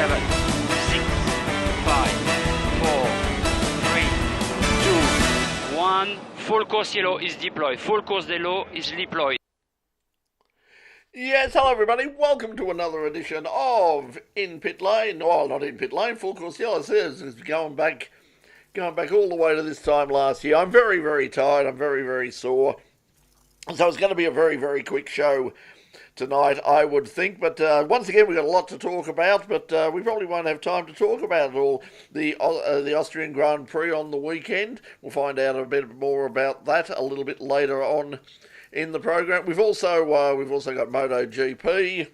7, 6, 5, 4, 3, 2, 1. Full course yellow is deployed. Full course yellow is deployed. Yes, hello everybody. Welcome to another edition of In Pit Lane. Well, not In Pit Lane. Full course yellow says it's going back all the way to this time last year. I'm very, very tired. I'm very, very sore. So it's going to be a very, very quick show tonight, I would think. But once again, we've got a lot to talk about, but we probably won't have time to talk about it all. The Austrian Grand Prix on the weekend. We'll find out a bit more about that a little bit later on in the program. We've also got MotoGP.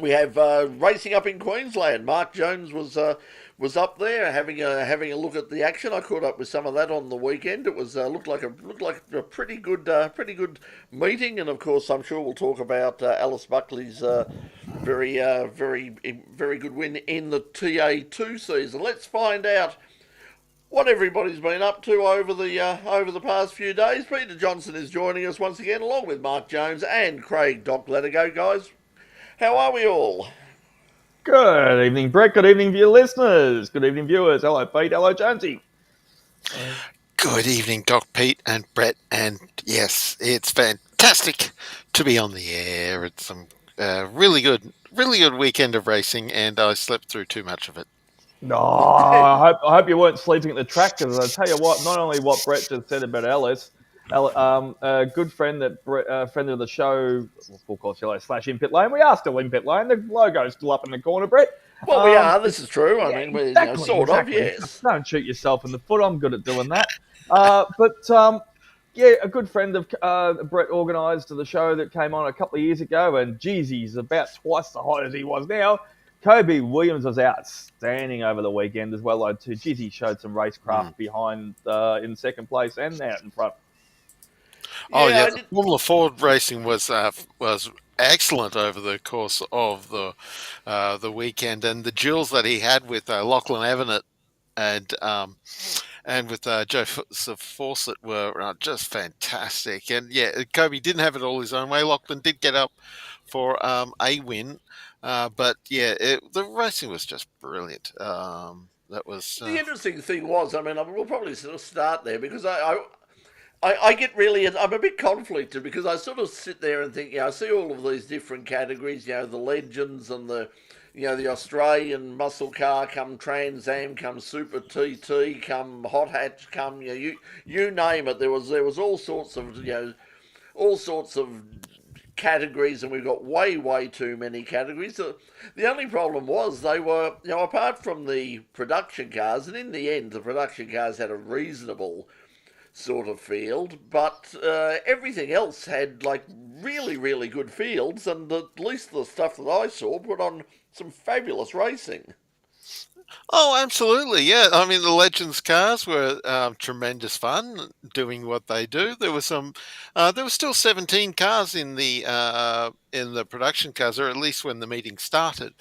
We have racing up in Queensland. Mark Jones was up there having a look at the action. I caught up with some of that on the weekend. It was looked like a pretty good meeting, and of course I'm sure we'll talk about Alice Buckley's very good win in the TA2 season. Let's find out what everybody's been up to over the past few days. Peter Johnson is joining us once again, along with Mark Jones and Craig Doc. Let it go, guys. How are we all? Good evening, Brett. Good evening, viewer listeners. Good evening, viewers. Hello, Pete. Hello, Jonesy. Good evening, Doc, Pete, and Brett. And yes, it's fantastic to be on the air. It's some really good weekend of racing, and I slept through too much of it. No, I hope you weren't sleeping at the track, because I tell you what, not only what Brett just said about Alice, a good friend friend of the show, Full Course Yellow / In Pit Lane. We are still in Pit Lane. The logo's still up in the corner, Brett. Well, we are. This is true. I mean, we're exactly. of, yes. Don't shoot yourself in the foot. I'm good at doing that. A good friend of Brett organised the show that came on a couple of years ago, and geez, he's about twice the height as he was now. Kobe Williams was outstanding over the weekend as well, though, too. Geez, he showed some racecraft behind in second place and out in front. The Formula Ford racing was excellent over the course of the weekend, and the duels that he had with Lachlan Evanet and with Joseph Fawcett were just fantastic. And yeah, Kobe didn't have it all his own way. Lachlan did get up for a win, but yeah, the racing was just brilliant. That was the interesting thing was. I mean, we'll probably sort of start there, because I get really, I'm a bit conflicted, because I sort of sit there and think, I see all of these different categories, the legends and the Australian muscle car, come Trans Am, come Super TT, come Hot Hatch, come, you name it. There was all sorts of categories, and we've got way too many categories. The only problem was they were, apart from the production cars, and in the end the production cars had a reasonable sort of field, but everything else had really good fields, and at least the stuff that I saw put on some fabulous racing. Oh, absolutely, yeah. I mean, the Legends cars were tremendous fun doing what they do. There were still 17 cars in the production cars, or at least when the meeting started.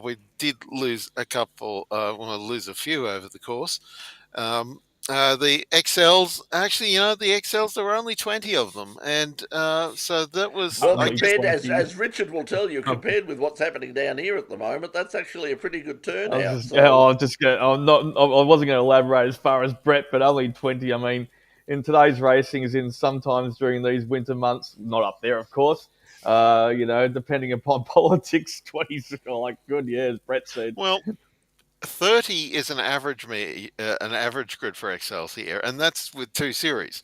We did lose a few over the course. The XLs, actually, the XLs, there were only 20 of them, and so that was... Well, compared, as Richard will tell you, compared with what's happening down here at the moment, that's actually a pretty good turnout. I wasn't going to elaborate as far as Brett, but only 20. I mean, in today's racing, sometimes during these winter months, not up there, of course, depending upon politics, 20's good, yeah, as Brett said. Well, 30 is an average grid for XLs here, and that's with 2 series.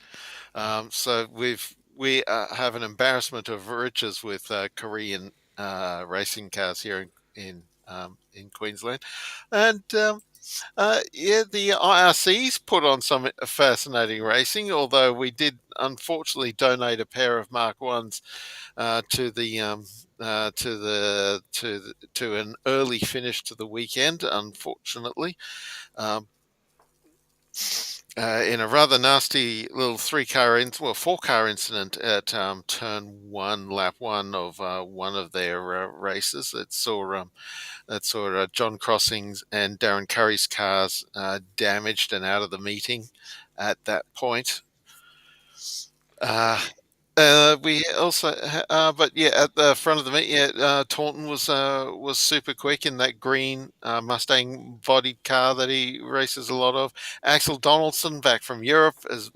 So we have an embarrassment of riches with Korean racing cars here in Queensland, and the IRCs put on some fascinating racing. Although we did unfortunately donate a pair of Mark Ones to an early finish to the weekend, unfortunately, in a rather nasty little 4-car incident at turn 1, lap 1 of one of their races that saw John Crossing's and Darren Curry's cars damaged and out of the meeting at that point. We also, but yeah, at the front of the meet, yeah, Taunton was super quick in that green Mustang bodied car that he races a lot of. Axel Donaldson, back from Europe,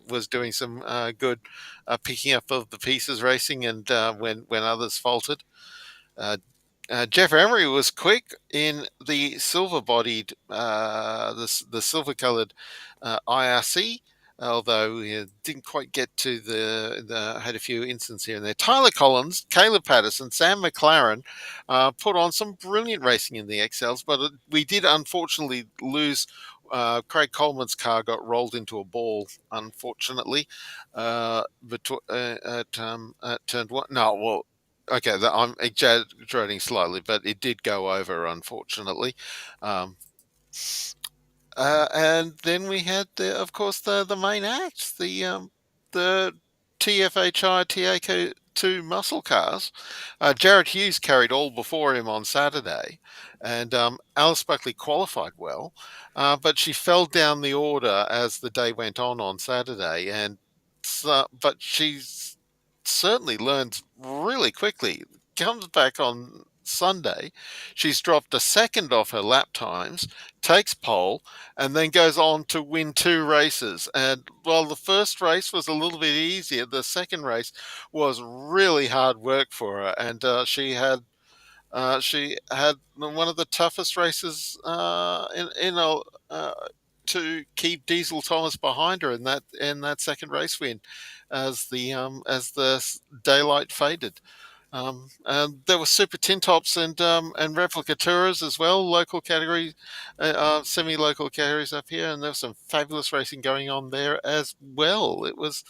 was doing some good picking up of the pieces racing, and when others faltered. Uh, Jeff Emery was quick in the silver-bodied, the silver-coloured IRC, although he didn't quite get to the had a few incidents here and there. Tyler Collins, Caleb Patterson, Sam McLaren put on some brilliant racing in the XLs, but we did unfortunately lose. Craig Coleman's car got rolled into a ball, unfortunately, at turn one. No, well, okay, I'm exaggerating slightly, but it did go over, unfortunately. Um, and then we had, of course, the main act, the TFHI TAK2 muscle cars. Jared Hughes carried all before him on Saturday, and Alice Buckley qualified well, but she fell down the order as the day went on Saturday, and but she's certainly learned really quickly. Comes back on Sunday, she's dropped a second off her lap times, takes pole, and then goes on to win two races. And while the first race was a little bit easier, the second race was really hard work for her, and she had one of the toughest races in a. To keep Diesel Thomas behind her in that second race win, as the daylight faded. And there were super tin tops and replica tours as well, local category, semi-local categories up here, and there was some fabulous racing going on there as well. There was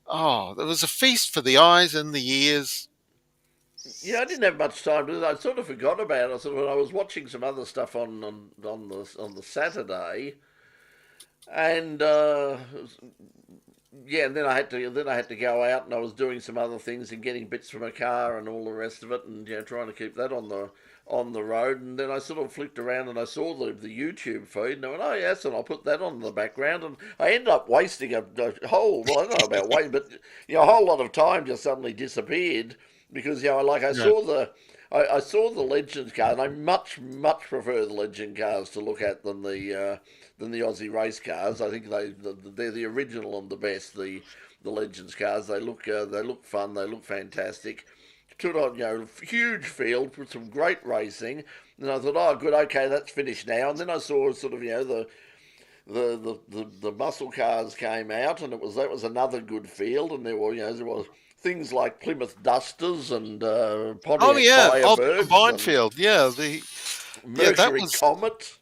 a feast for the eyes and the ears. Yeah, I didn't have much time to. I sort of forgot about it. When I was watching some other stuff on the Saturday, and yeah, and then I had to go out, and I was doing some other things and getting bits from a car and all the rest of it, and trying to keep that on the road. And then I sort of flicked around and I saw the YouTube feed, and I went, oh yes, and I'll put that on in the background. And I ended up wasting a whole, well, I don't know about wasting, but a whole lot of time just suddenly disappeared because like I Yeah. saw I saw the Legends car, and I much prefer the Legend cars to look at than the Aussie race cars. I think they're the original and the best. The Legends cars, they look fun, they look fantastic. Took on huge field with some great racing, and I thought, oh good, okay, that's finished now. And then I saw sort of the muscle cars came out, and that was another good field, and there was things like Plymouth Dusters and Oh Pontiac yeah, Ultra Firebirds Combined and Field. Yeah, that Mercury was Comet.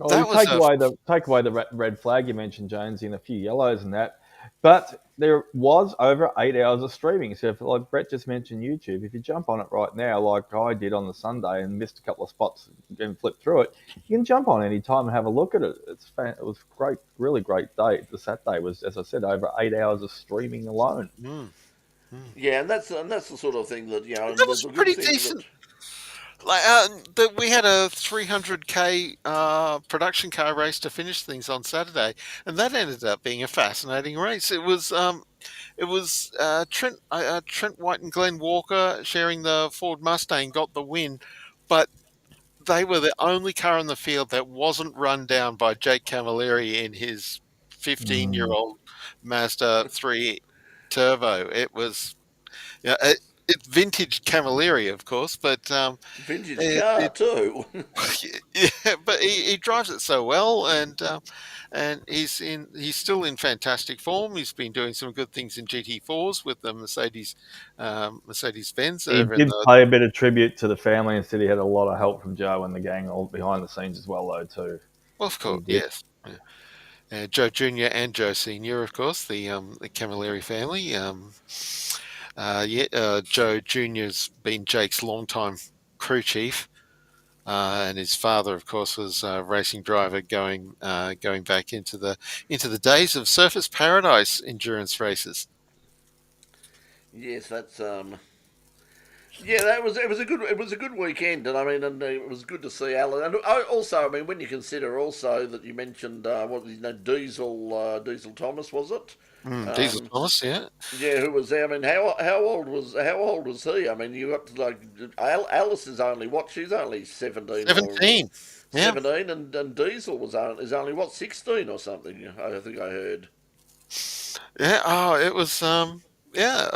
Oh, you that was a take away the red flag you mentioned, Jones, in a few yellows and that. But there was over 8 hours of streaming. So, like Brett just mentioned, YouTube. If you jump on it right now, like I did on the Sunday and missed a couple of spots and flipped through it, you can jump on any time and have a look at it. It was great, really great day. The Saturday was, as I said, over 8 hours of streaming alone. mm, mm. Yeah, and that's the sort of thing that That was the good pretty thing that decent. Like we had a 300k production car race to finish things on Saturday, and that ended up being a fascinating race. Trent White and Glenn Walker sharing the Ford Mustang got the win, but they were the only car in the field that wasn't run down by Jake Camilleri in his 15-year-old Mazda 3 Turbo. It was, yeah, it's vintage Camilleri, of course, but vintage it, car it too. yeah, but he drives it so well, and he's still in fantastic form. He's been doing some good things in GT4s with the Mercedes Benz He over in did the. pay a bit of tribute to the family and said he had a lot of help from Joe and the gang all behind the scenes as well, though, too. Well, of He course, did. yes. Joe Junior and Joe Senior, of course, the Camilleri family. Joe Junior's been Jake's longtime crew chief, and his father, of course, was a racing driver going back into the days of Surface Paradise endurance races. Yes, that's yeah, that was it was a good weekend, and I mean, and it was good to see Alan. And also, I mean, when you consider also that you mentioned what was his name, Diesel Thomas, was it? Diesel Thomas, yeah. Yeah, who was there? I mean, how old was he? I mean, you got to, like Alice is only what? She's only 17 or 17. Yeah. 17, and Diesel is only what, 16 or something. I think I heard. Yeah. Oh, it was. Yeah.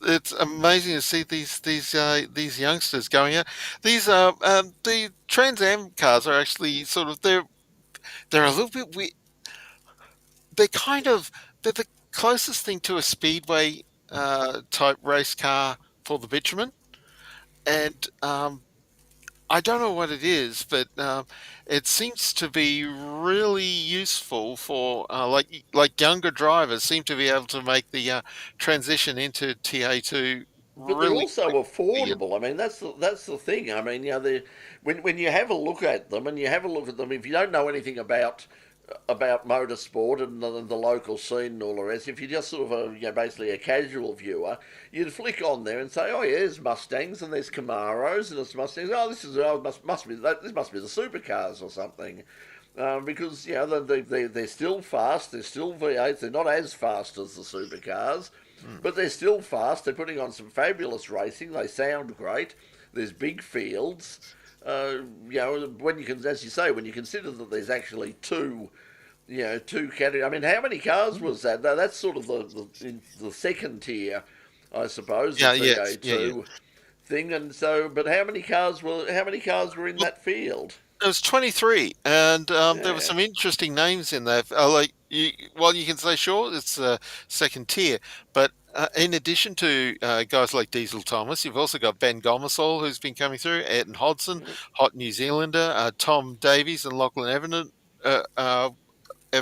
It's amazing to see these youngsters going out. These the Trans Am cars are actually sort of they're a little bit they're kind of they're the closest thing to a speedway type race car for the bitumen, and I don't know what it is, but it seems to be really useful for like younger drivers seem to be able to make the transition into TA2 But they're really also quickly. affordable. I mean, that's the thing. I mean, when you have a look at them, and you have a look at them, if you don't know anything about motorsport and the local scene and all the rest, if you're just sort of basically a casual viewer, you'd flick on there and say, oh yeah, there's Mustangs and there's Camaros and there's Mustangs. Oh, must be this must be the supercars or something. Because they're still fast, they're still V8s, they're not as fast as the supercars, but they're still fast. They're putting on some fabulous racing. They sound great. There's big fields. When you can, as you say, when you consider that there's actually two categories. I mean, how many cars was that? That's sort of the second tier, I suppose, the Yeah, yes, yeah, yeah. TA2 thing. And so, but how many cars were in that field? It was 23, and there were Yeah. some interesting names in there. You can say, sure, it's second tier, but in addition to guys like Diesel Thomas, you've also got Ben Gomersall, who's been coming through, Ayrton Hodson, hot New Zealander, Tom Davies, and Lachlan Evanet,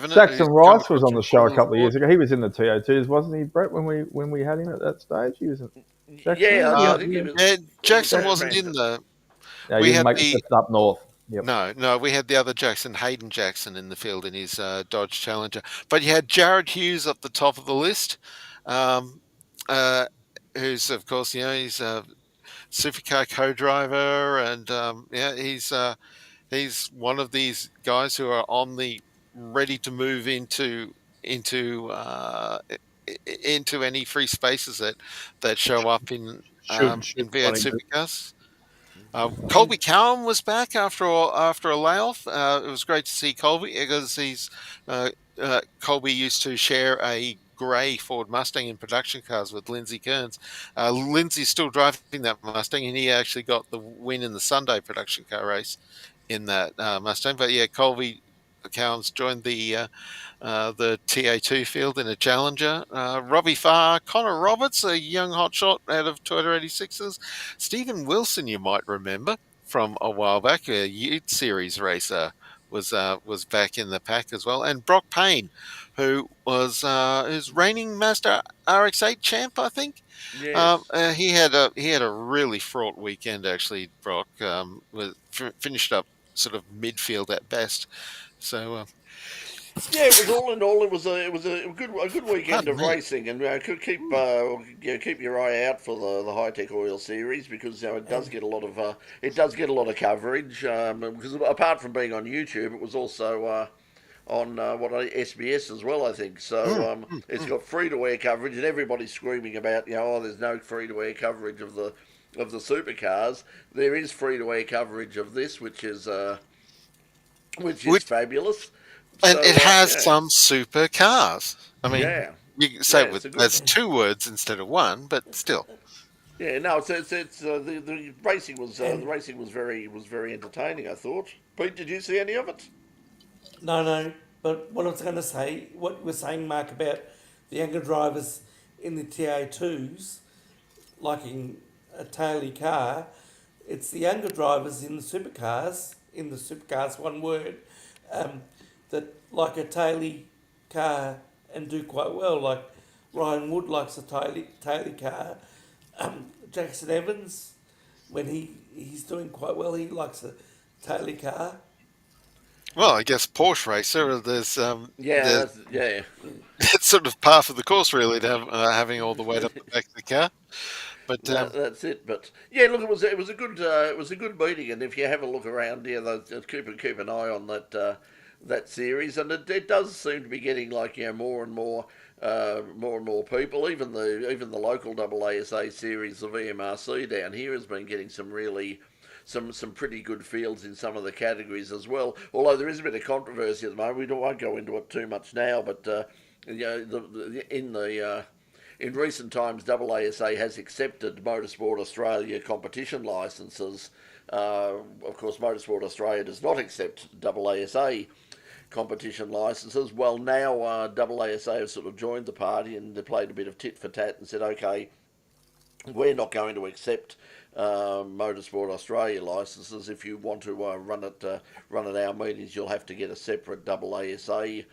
Jackson who's come Rice was across on from the show a couple of Motorsport. years ago. He was in the TO2s, wasn't he, Brett? When we had him at that stage, he was. Jackson, Yeah, was I he? Uh, think yeah, he was Jackson a wasn't grand. in the. Yeah, he We didn't had make the the trip up north. Yep. No, we had the other Jackson, Hayden Jackson, in the field in his Dodge Challenger. But you had Jared Hughes up the top of the list, um, uh, who's of course he's a supercar co-driver, and yeah, he's one of these guys who are on the ready to move into into any free spaces that show up Should in V8 20. supercars. Colby Cowan was back after a layoff. It was great to see Colby because Colby used to share a grey Ford Mustang in production cars with Lindsay Kearns. Lindsay's still driving that Mustang, and he actually got the win in the Sunday production car race in that Mustang. But yeah, Colby Cowan's joined the TA2 field in a Challenger. Robbie Farr, Connor Roberts, a young hotshot out of Toyota 86s. Stephen Wilson, you might remember from a while back, a Ute Series racer, was back in the pack as well. And Brock Payne, who was his reigning Mazda RX-8 champ, I think. Yes. He had a really fraught weekend actually. Brock finished up sort of midfield at best. So Yeah, it was all in all. It was a good weekend pardon of me. racing, and could keep your eye out for the High Tech Oil Series, because it does get a lot of coverage. Because apart from being on YouTube, it was also on SBS as well, I think. Mm, So mm, it's mm. got free to air coverage, and everybody's screaming about there's no free to air coverage of the supercars. There is free to air coverage of this, which is Which fabulous. And it So has yeah, some super cars. I mean, yeah, you can say yeah. it It's with a good. that's two words instead of one, but still. Yeah, no, it's the racing was And very entertaining. I thought. Pete, did you see any of it? no, no, but what I was going to say, what you were saying, Mark, about the younger drivers in the TA2s liking a taily car, it's the younger drivers in the supercars, one word, um, that like a taily car and do quite well. Like Ryan Wood likes a taily car. Jackson Evans, when he's doing quite well, he likes a taily car. Well, I guess Porsche racer. Yeah, There's yeah. it's sort of par for the course really to have, having all the weight up the back of the car. But That's it. But yeah, look, it was a good meeting, and if you have a look around, keep an eye on series, and it does seem to be getting like more and more people. Even the local AASA series, the VMRC down here, has been getting some really some pretty good fields in some of the categories as well. Although there is a bit of controversy at the moment, won't go into it too much now. But in recent times, AASA has accepted Motorsport Australia competition licences. Of course, Motorsport Australia does not accept AASA competition licences. Well, now AASA have sort of joined the party and they played a bit of tit for tat and said, okay, we're not going to accept Motorsport Australia licences. If you want to run at our meetings, you'll have to get a separate AASA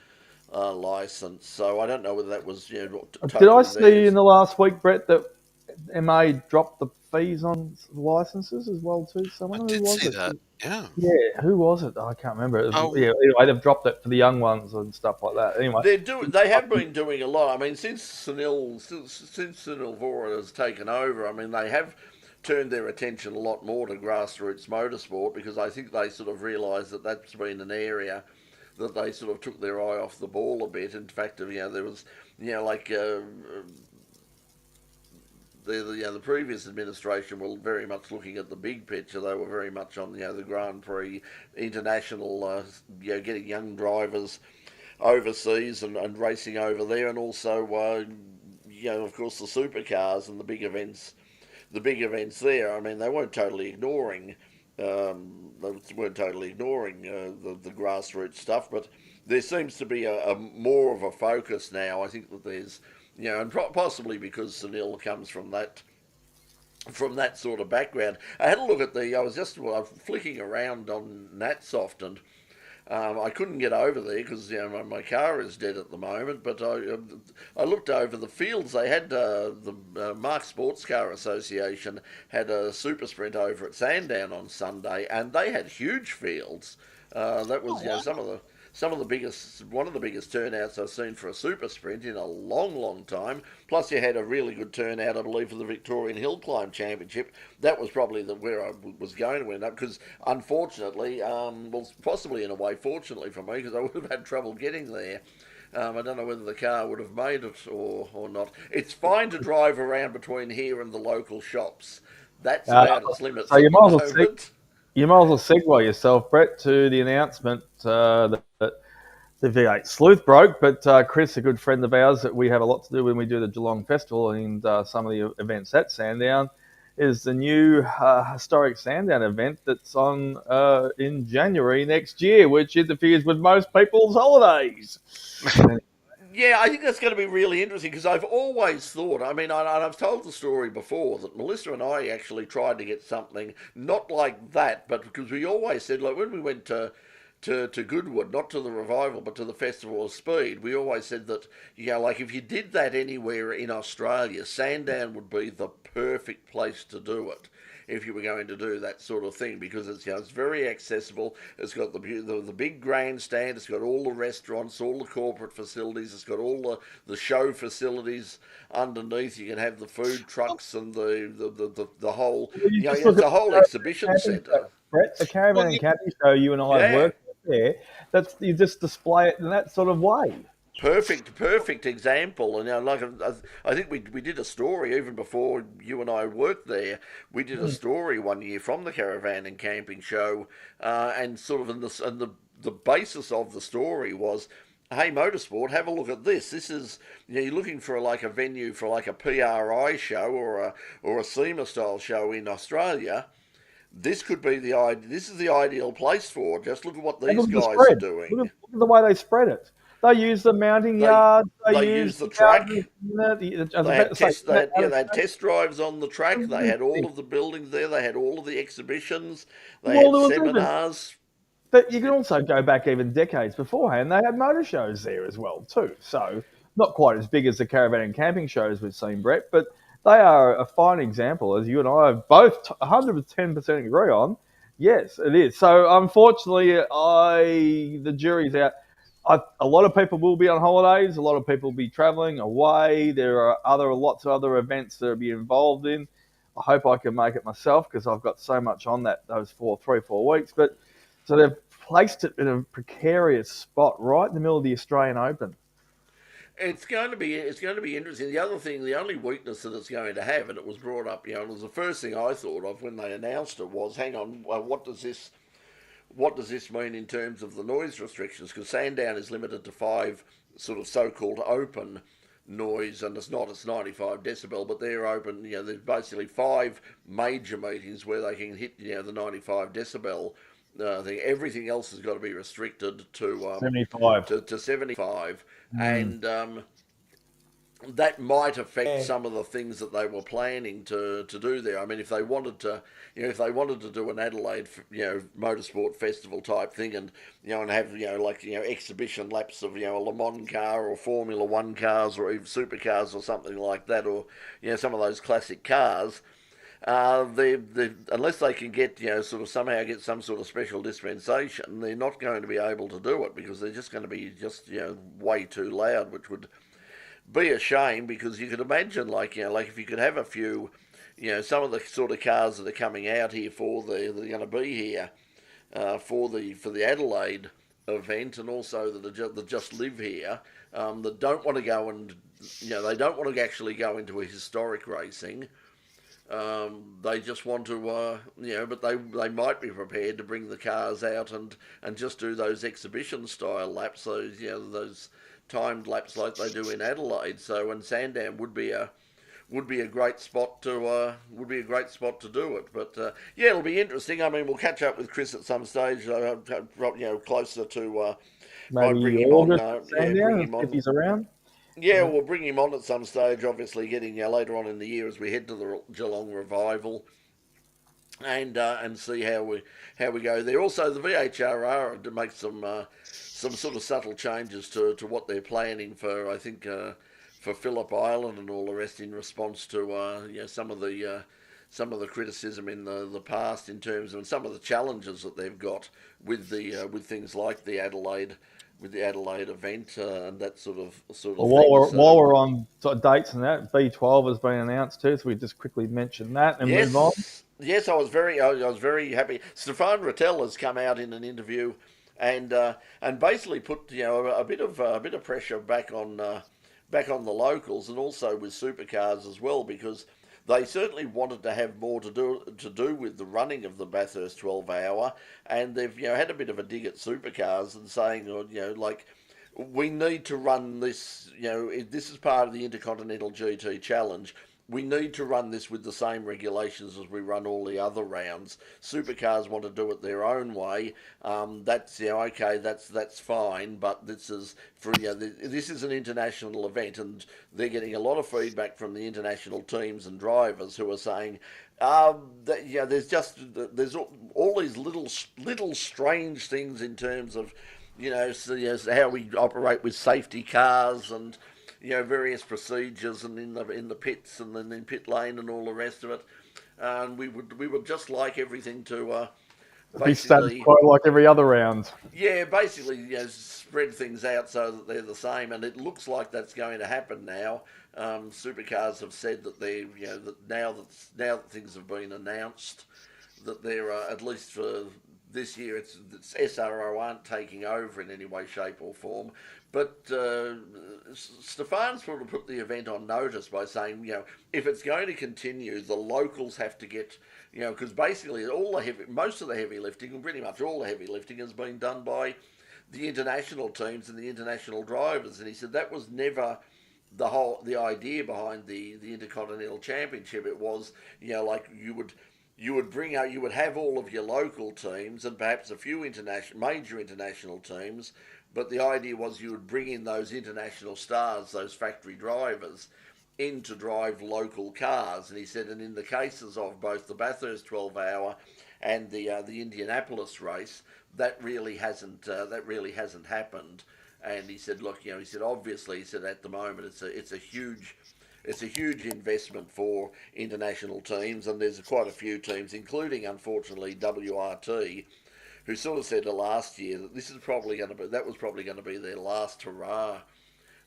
licence. So I don't know whether that was totally Did I see in the last week, Brett, that MA dropped the fees on licences as well too? I did see that. Yeah, who was it? I can't remember. Oh. Yeah, anyway, they've dropped it for the young ones and stuff like that. Anyway, they have been doing a lot. I mean, since Sunil Vora has taken over, I mean, they have turned their attention a lot more to grassroots motorsport, because I think they sort of realised that that's been an area that they sort of took their eye off the ball a bit. In fact, there was, like. The previous administration were very much looking at the big picture. They were very much on the Grand Prix international, getting young drivers overseas and racing over there, and also of course the supercars and the big events there. I mean, they weren't totally ignoring the grassroots stuff, but there seems to be a more of a focus now. I think that there's and possibly because Sunil comes from that sort of background. I had a look at I was just flicking around on Natsoft, and I couldn't get over there because my car is dead at the moment. But I looked over the fields. They had the Mark Sports Car Association had a super sprint over at Sandown on Sunday, and they had huge fields. That was one of the biggest turnouts I've seen for a super sprint in a long, long time. Plus, you had a really good turnout, I believe, for the Victorian Hill Climb Championship. That was probably where I was going to end up, because unfortunately, possibly in a way, fortunately for me, because I would have had trouble getting there. I don't know whether the car would have made it or not. It's fine to drive around between here and the local shops. That's about its limits at the moment. You might as well segue yourself, Brett, to the announcement that the V8 Sleuth broke. But Chris, a good friend of ours that we have a lot to do when we do the Geelong Festival and some of the events at Sandown, is the new historic Sandown event that's on in January next year, which interferes with most people's holidays. Yeah, I think that's going to be really interesting, because I've always thought, I mean, and I've told the story before, that Melissa and I actually tried to get something, not like that, but because we always said, like when we went to Goodwood, not to the Revival, but to the Festival of Speed, we always said that, like if you did that anywhere in Australia, Sandown would be the perfect place to do it, if you were going to do that sort of thing, because it's it's very accessible. It's got the big grandstand. It's got all the restaurants, all the corporate facilities. It's got all the show facilities underneath. You can have the food trucks and the whole it's a whole exhibition centre. Brett, the Caravan and Camping Show you and I have worked there. That's, you just display it in that sort of way. Perfect example. And I think we did a story even before you and I worked there. We did a story one year from the Caravan and Camping Show, and sort of the basis of the story was, hey, Motorsport, have a look at this. This is, you're looking for like a venue for like a PRI show or a SEMA style show in Australia. This could be this is the ideal place for it. Just look at what these guys are doing. Look at the way they spread it. They use the mounting yards. They use the track. They had test drives on the track. They had all of the buildings there. They had all of the exhibitions. They had seminars. But you can also go back even decades beforehand. They had motor shows there as well too. So not quite as big as the Caravan and Camping shows we've seen, Brett, but they are a fine example, as you and I have both 110% agree on. Yes, it is. So unfortunately, the jury's out. A lot of people will be on holidays. A lot of people will be travelling away. There are lots of other events that will be involved in. I hope I can make it myself, because I've got so much on those 3-4 weeks. But So they've placed it in a precarious spot right in the middle of the Australian Open. It's going to be interesting. The other thing, the only weakness that it's going to have, and it was brought up, it was the first thing I thought of when they announced it was, hang on, what does this mean in terms of the noise restrictions? Because Sandown is limited to 5 sort of so-called open noise, and it's 95 decibel, but they're open. There's basically 5 major meetings where they can hit the 95 decibel. Thing. Everything else has got to be restricted to 75. to 75, and that might affect some of the things that they were planning to do there. I mean, if they wanted to, do an Adelaide, motorsport festival type thing, and and have exhibition laps of a Le Mans car or Formula One cars or even supercars or something like that, or some of those classic cars. Unless they can get sort of somehow get some sort of special dispensation, they're not going to be able to do it because they're just going to be way too loud, which would be a shame, because you could imagine like if you could have a few, some of the sort of cars that are coming out here they're going to be here for the Adelaide event, and also that just live here, that don't want to go and they don't want to actually go into a historic racing. They just want to, but they might be prepared to bring the cars out and just do those exhibition style laps, those timed laps like they do in Adelaide. So, and Sandown would be a great spot to do it. But it'll be interesting. I mean, we'll catch up with Chris at some stage, closer to maybe bring him August. on. Sandown, Bring him on if he's around. Yeah, we'll bring him on at some stage, obviously getting later on in the year as we head to the Geelong Revival, and see how we go there. Also, the VHRR to make some sort of subtle changes to what they're planning for, I think, for Phillip Island and all the rest, in response to some of the criticism in the past in terms of, and some of the challenges that they've got with things like the Adelaide event, and that sort of Well, thing. while we're on sort of dates and that, B12 has been announced too, so we just quickly mention that and move on. Yes, I was very happy. Stefan Rattel has come out in an interview and basically put a bit of pressure back on the locals, and also with supercars as well, because they certainly wanted to have more to do with the running of the Bathurst 12 Hour, and they've had a bit of a dig at supercars and saying we need to run this. This is part of the Intercontinental GT Challenge. We need to run this with the same regulations as we run all the other rounds. Supercars want to do it their own way. That's okay. That's fine. But this is this is an international event, and they're getting a lot of feedback from the international teams and drivers who are saying, there's all these little strange things in terms of how we operate with safety cars and various procedures, and in the pits and then in pit lane and all the rest of it. And we would just like everything to be status quo like every other round. Yeah, basically spread things out so that they're the same, and it looks like that's going to happen now. Supercars have said that they that now that things have been announced, that they're at least for this year, it's SRO aren't taking over in any way, shape or form. But Stefan sort of put the event on notice by saying, if it's going to continue, the locals have to get, because basically most of the heavy lifting, and pretty much all the heavy lifting, has been done by the international teams and the international drivers. And he said that was never the idea behind the Intercontinental Championship. It was, you would have all of your local teams and perhaps a few major international teams, but the idea was you would bring in those international stars, those factory drivers, in to drive local cars. And he said, and in the cases of both the Bathurst 12 Hour and the Indianapolis race, that really hasn't happened. And he said, look, obviously, at the moment it's a huge investment for international teams, and there's quite a few teams, including, unfortunately, WRT, who sort of said last year that was probably going to be their last hurrah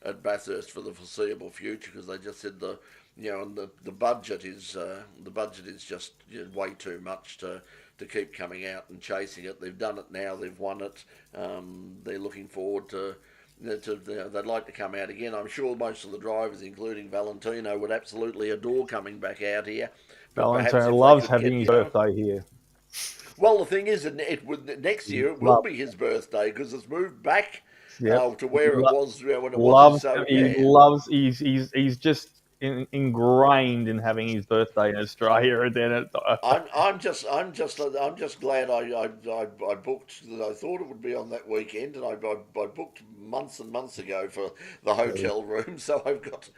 at Bathurst for the foreseeable future, because they just said the and the budget is just way too much to keep coming out and chasing it. They've done it now. They've won it. They're looking forward to. They'd like to come out again. I'm sure most of the drivers, including Valentino, would absolutely adore coming back out here. But Valentino loves having his birthday here. Well, the thing is, next year it will be his birthday because it's moved back to where it was when it was. So He's just ingrained in having his birthday in Australia, and then I'm just glad I booked. I thought it would be on that weekend, and I booked months and months ago for the hotel room. So I've got.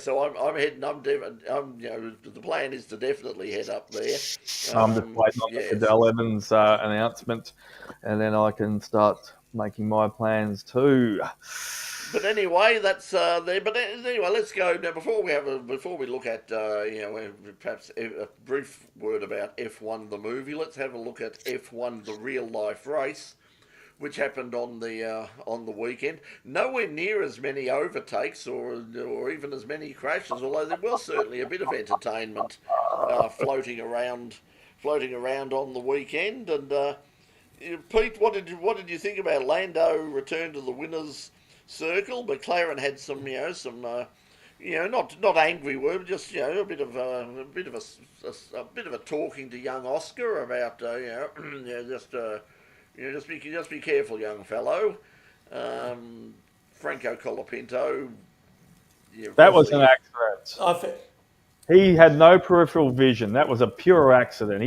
So I'm heading. The plan is to definitely head up there. I'm just waiting on the Cadell Evans announcement, and then I can start making my plans too. But anyway, that's there. But anyway, let's go now. Before we look at perhaps a brief word about F1 the movie. Let's have a look at F1 the real life race, which happened on the weekend. Nowhere near as many overtakes or even as many crashes. Although there was certainly a bit of entertainment floating around on the weekend. And Pete, what did you think about Lando return to the winners' circle? McLaren had some not angry word, just a bit of a talking to young Oscar about just be careful, young fellow. Franco Colapinto. That was an accident. He had no peripheral vision. That was a pure accident.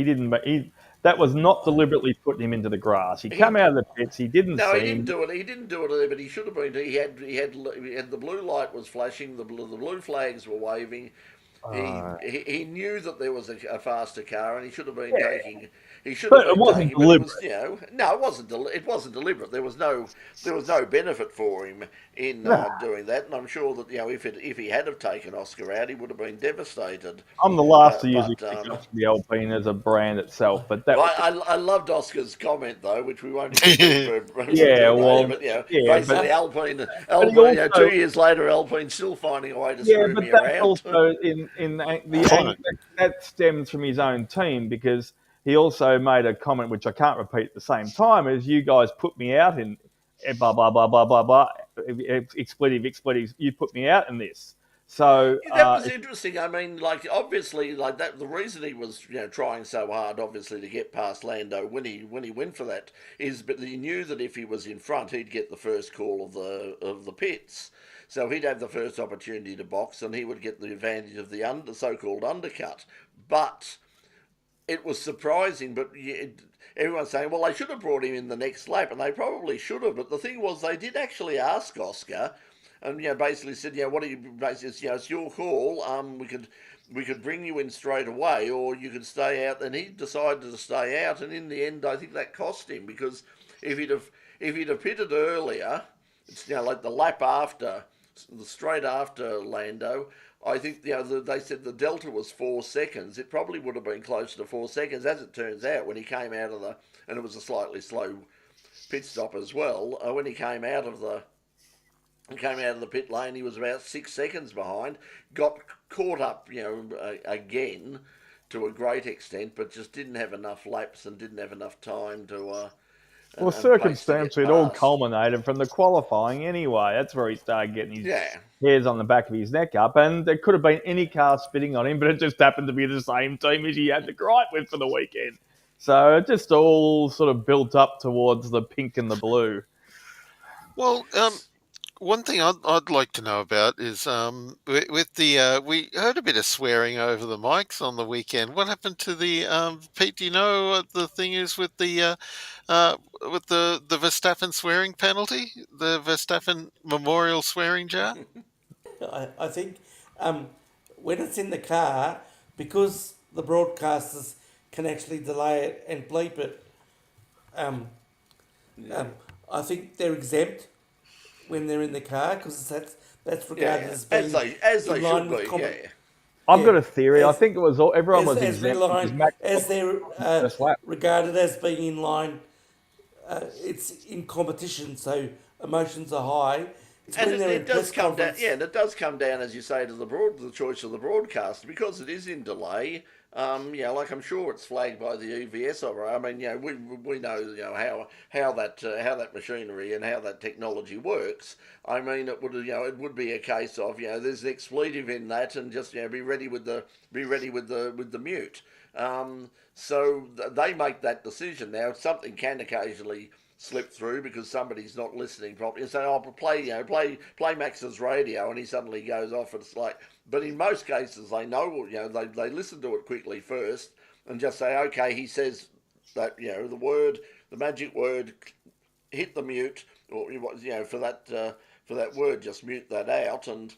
That was not deliberately putting him into the grass. He came out of the pits. He didn't. No, he didn't do it. He didn't do it there, but he should have been. He had the blue light was flashing. The blue flags were waving. He knew that there was a faster car, and he should have been taking. He should have been taking. But it was, no, it wasn't. It wasn't deliberate. There was no benefit for him in doing that, and I'm sure that if he had have taken Oscar out, he would have been devastated. I'm the last to usually pick up the Alpine as a brand itself, but that. I loved Oscar's comment though, which we won't. Basically Alpine. 2 years later, Alpine's still finding a way to screw me around. Also that stems from his own team, because he also made a comment which I can't repeat at the same time as you guys put me out in blah blah blah blah blah blah expletives. You put me out in this. So that was interesting. I mean, obviously, that the reason he was trying so hard, obviously, to get past Lando when he went for that is, but he knew that if he was in front, he'd get the first call of the pits. So he'd have the first opportunity to box, and he would get the advantage of the so-called undercut. But it was surprising, but everyone's saying, well, they should have brought him in the next lap, and they probably should have. But the thing was, they did actually ask Oscar, and basically said, what do you basically? It's your call. We could bring you in straight away, or you could stay out. And he decided to stay out, and in the end, I think that cost him, because if he'd have pitted earlier, it's like the lap after, straight after Lando. I think they said the delta was 4 seconds. It probably would have been closer to 4 seconds, as it turns out, when he came out of and it was a slightly slow pit stop as well. When he came out of the pit lane, he was about 6 seconds behind. Got caught up, again to a great extent, but just didn't have enough laps and didn't have enough time to. Well, circumstantially, it all culminated from the qualifying anyway. That's where he started getting his hairs on the back of his neck up. And there could have been any car spitting on him, but it just happened to be the same team as he had to gripe with for the weekend. So it just all sort of built up towards the pink and the blue. Well, one thing I'd like to know about is with the we heard a bit of swearing over the mics on the weekend. What happened to the Pete? Do you know what the thing is with the Verstappen swearing penalty, the Verstappen memorial swearing jar? I think when it's in the car, because the broadcasters can actually delay it and bleep it. I think they're exempt when they're in the car, because that's regarded as being as they should be. I've got a theory. I think it was everyone was exempt. As they're regarded as being in line. It's in competition, so emotions are high, It's And when they're in it does press come down, conference. yeah, and it does come down, as you say, to the choice of the broadcaster, because it is in delay. Like I'm sure it's flagged by the EVS operator. I mean, we know, how that machinery and how that technology works. I mean, it would be a case of, there's an expletive in that, and just, be ready with the mute. They make that decision. Now, something can occasionally slip through because somebody's not listening properly and say, "Oh, play Max's radio," and he suddenly goes off. And it's like, but in most cases, they know, they listen to it quickly first and just say, "Okay, he says that, the magic word, hit the mute, or for that word, just mute that out." And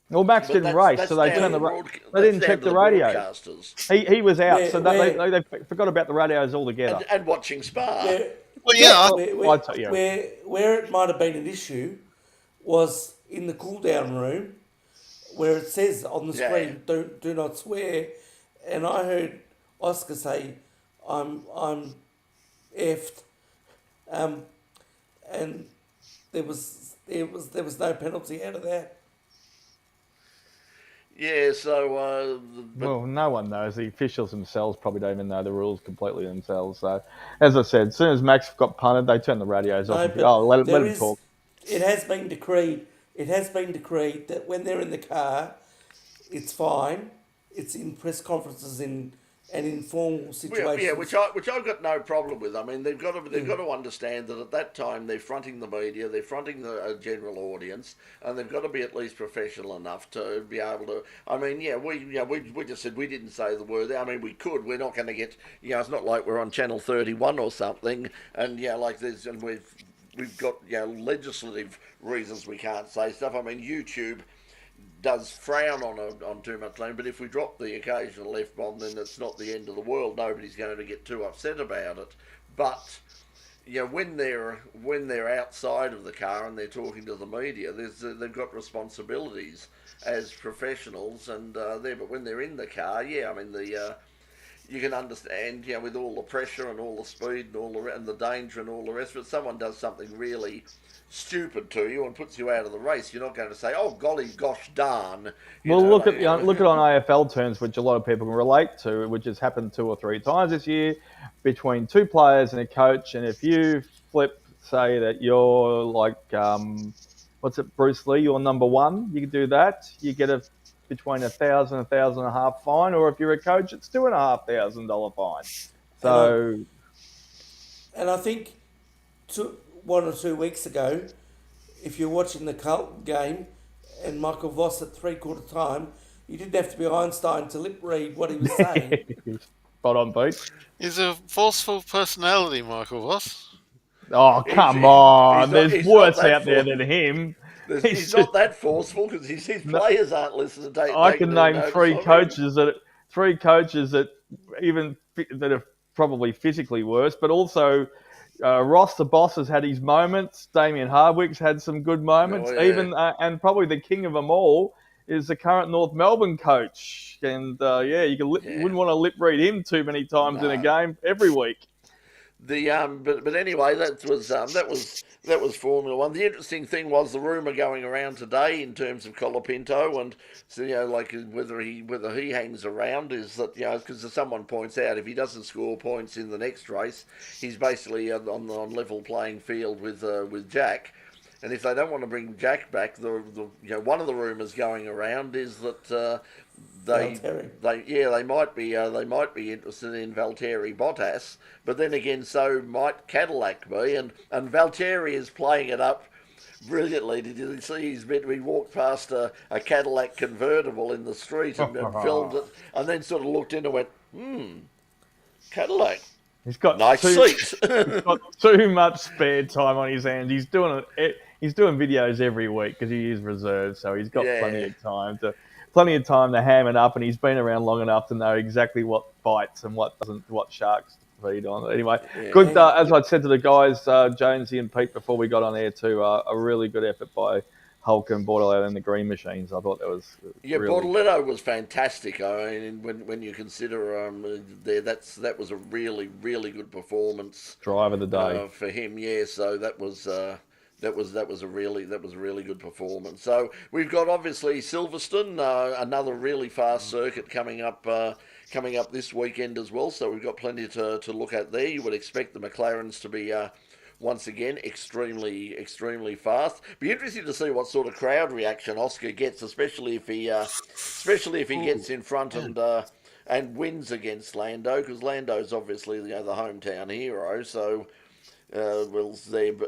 Well, Max but didn't race, that's so they down turned to the. They that's didn't down check to the the radio. broadcasters He was out, so Where, they forgot about the radios altogether. and watching Spa. where, Well, yeah, where it might have been an issue was in the cool down room where it says on the screen, do not swear, and I heard Oscar say, I'm effed, and there was no penalty out of that. Yeah, so Well, no one knows. The officials themselves probably don't even know the rules completely themselves. So, as I said, as soon as Max got punted, they turned the radios off. No, And, but let there him is. talk. It has been decreed. It has been decreed that when they're in the car, it's fine. It's in press conferences and informal situations. yeah, which I've got no problem with. I mean, they've got to understand that at that time they're fronting the media, they're fronting the general audience, and they've got to be at least professional enough to be able to. I mean, we just said we didn't say the word. I mean, we could. We're not going to get. It's not like we're on Channel 31 or something, and we've got legislative reasons we can't say stuff. I mean, YouTube does frown on too much language, but if we drop the occasional F-bomb, then it's not the end of the world. Nobody's going to get too upset about it. But when they're outside of the car and they're talking to the media, they've got responsibilities as professionals, and but when they're in the car, I mean you can understand, with all the pressure and all the speed and and the danger and all the rest of it. Someone does something really stupid to you and puts you out of the race. You're not going to say, "Oh, golly, gosh, darn." Look at on AFL terms, which a lot of people can relate to, which has happened 2 or 3 times this year between 2 players and a coach. And if you flip, say that you're like, Bruce Lee, you're number 1, you can do that. You get between $1,000 and $1,500 fine, or if you're a coach, it's $2,500 fine. So, and I think 1 or 2 weeks ago, if you're watching the Carlton game and Michael Voss at 3/4 time, you didn't have to be Einstein to lip read what he was saying. spot on, Pete. He's a forceful personality, Michael Voss. Oh, come on. There's worse out there forceful. than him. He's not that forceful because his players aren't listening to take. I can name 3 coaches that are probably physically worse, but also Ross the boss has had his moments. Damien Hardwick's had some good moments. Even and probably the king of them all is the current North Melbourne coach. And you wouldn't want to lip read him too many times in a game every week. But anyway, that was Formula One. The interesting thing was the rumor going around today in terms of Colapinto, and so whether he hangs around is that because someone points out if he doesn't score points in the next race, he's basically on level playing field with Jack. And if they don't want to bring Jack back, one of the rumours going around is that they might be interested in Valtteri Bottas, but then again, so might Cadillac be, and Valtteri is playing it up brilliantly. Did you see his bit? We walked past a Cadillac convertible in the street and filmed it, and then sort of looked in and went, Cadillac. He's got nice seats. He's got too much spare time on his hands. He's doing videos every week because he is reserved, so he's got plenty of time to ham it up, and he's been around long enough to know exactly what bites and what doesn't, what sharks feed on. Anyway, good. As I said to the guys, Jonesy and Pete, before we got on air too, a really good effort by Hulk and Bortoletto and the Green Machines. I thought that was Bortoletto was fantastic. I mean, when you consider that was a really, really good performance. Drive of the day for him. Yeah, so that was that was a really good performance. So we've got obviously Silverstone, another really fast circuit coming up this weekend as well. So we've got plenty to look at there. You would expect the McLarens to be once again extremely fast. Be interesting to see what sort of crowd reaction Oscar gets, especially if he gets in front and wins against Lando, because Lando's obviously the hometown hero. So well,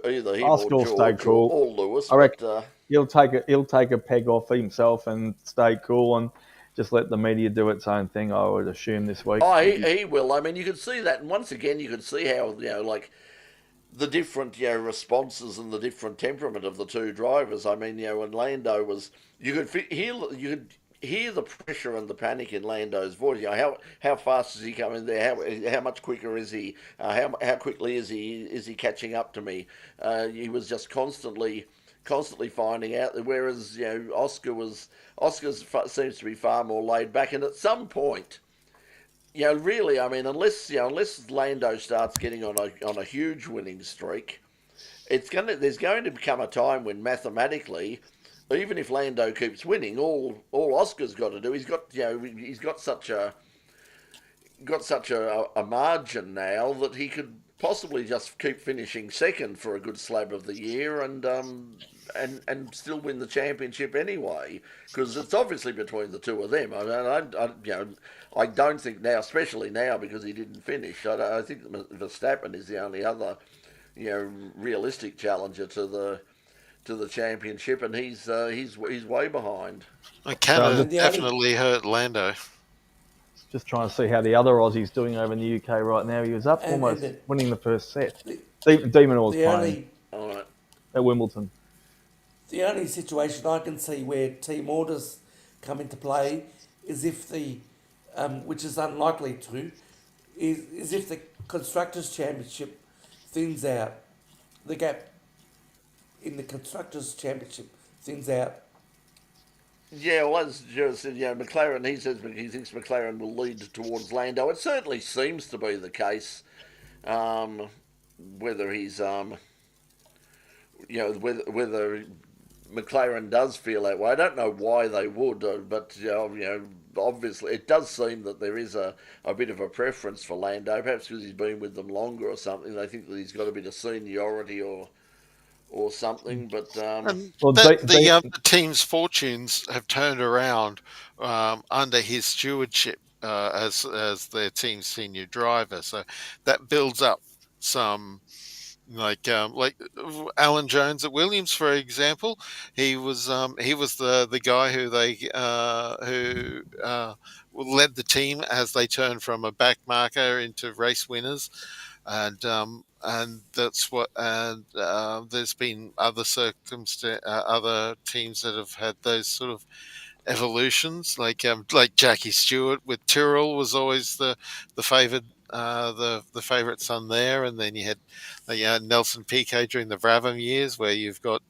either him Oscar or will stay George cool. or Lewis. I reckon But he'll take a peg off himself and stay cool and just let the media do its own thing. I would assume this week. oh, he will. I mean, you could see that, and once again, you could see how like the different responses and the different temperament of the two drivers. I mean, when Lando was, you could hear the pressure and the panic in Lando's voice. How fast is he coming there? How much quicker is he? How quickly is he catching up to me? He was just constantly finding out. Whereas Oscar seems to be far more laid back. And at some point, really, I mean, unless Lando starts getting on a huge winning streak, there's going to become a time when mathematically, even if Lando keeps winning, all Oscar's got to do, he's got such a margin now that he could possibly just keep finishing second for a good slab of the year and still win the championship anyway, because it's obviously between the two of them. I don't think now, especially now because he didn't finish. I think Verstappen is the only other realistic challenger to the championship, and he's way behind. Canada definitely hurt Lando. Just trying to see how the other Aussie's doing over in the UK right now. He was up almost winning the first set. Demon was playing at Wimbledon. The only situation I can see where team orders come into play is if the, which is unlikely to, is if the Constructors' Championship thins out. The gap in the Constructors' Championship thins out. Yeah, well, as Joe said, McLaren, he says he thinks McLaren will lead towards Lando. It certainly seems to be the case. Whether he's, whether McLaren does feel that way. I don't know why they would, but obviously it does seem that there is a bit of a preference for Lando, perhaps because he's been with them longer or something. They think that he's got a bit of seniority or something, but the team's fortunes have turned around under his stewardship as their team's senior driver. So that builds up some. Like Alan Jones at Williams, for example, he was the guy who led the team as they turned from a back marker into race winners, and that's what. And there's been other other teams that have had those sort of evolutions, like Jackie Stewart with Tyrrell was always the favoured. The favourite son there, and then you had Nelson Piquet during the Brabham years, where you've got,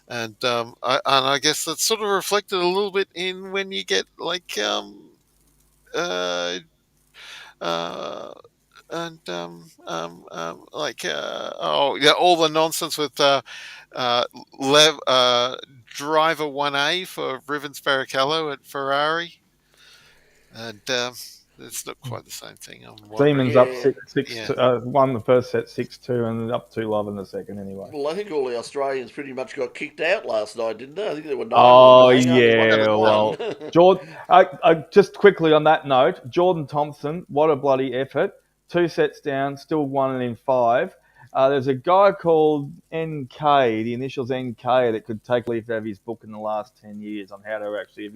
and I guess that's sort of reflected a little bit in when you get like all the nonsense with driver 1A for Rivens Barrichello at Ferrari, and it's not quite the same thing. Demons up 6-2, won the first set 6-2 and up 2-love in the second anyway. Well, I think all the Australians pretty much got kicked out last night, didn't they? I think there were 9. Oh, yeah, well, Jordan, just quickly on that note, Jordan Thompson, what a bloody effort. 2 sets down, still 1 in 5. There's a guy called NK, the initials NK, that could take a leaf out of his book in the last 10 years on how to actually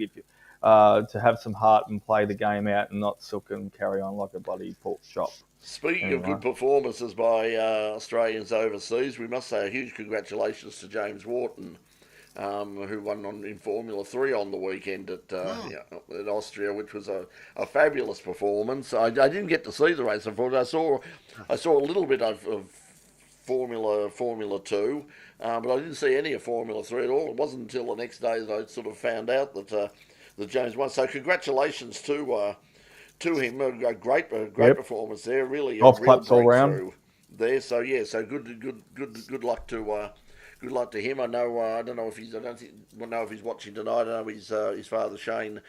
to have some heart and play the game out and not sook and carry on like a bloody pork chop. Speaking of good performances by Australians overseas, we must say a huge congratulations to James Wharton, who won in Formula 3 on the weekend at Austria, which was a fabulous performance. I didn't get to see the race, unfortunately. I saw a little bit of Formula 2, but I didn't see any of Formula 3 at all. It wasn't until the next day that I sort of found out that James won. So congratulations to him. A great performance there. Really, golf claps all round there. So good luck to good luck to him. I know. I don't know if he's. I don't think. Well, know if he's watching tonight. I know his father Shane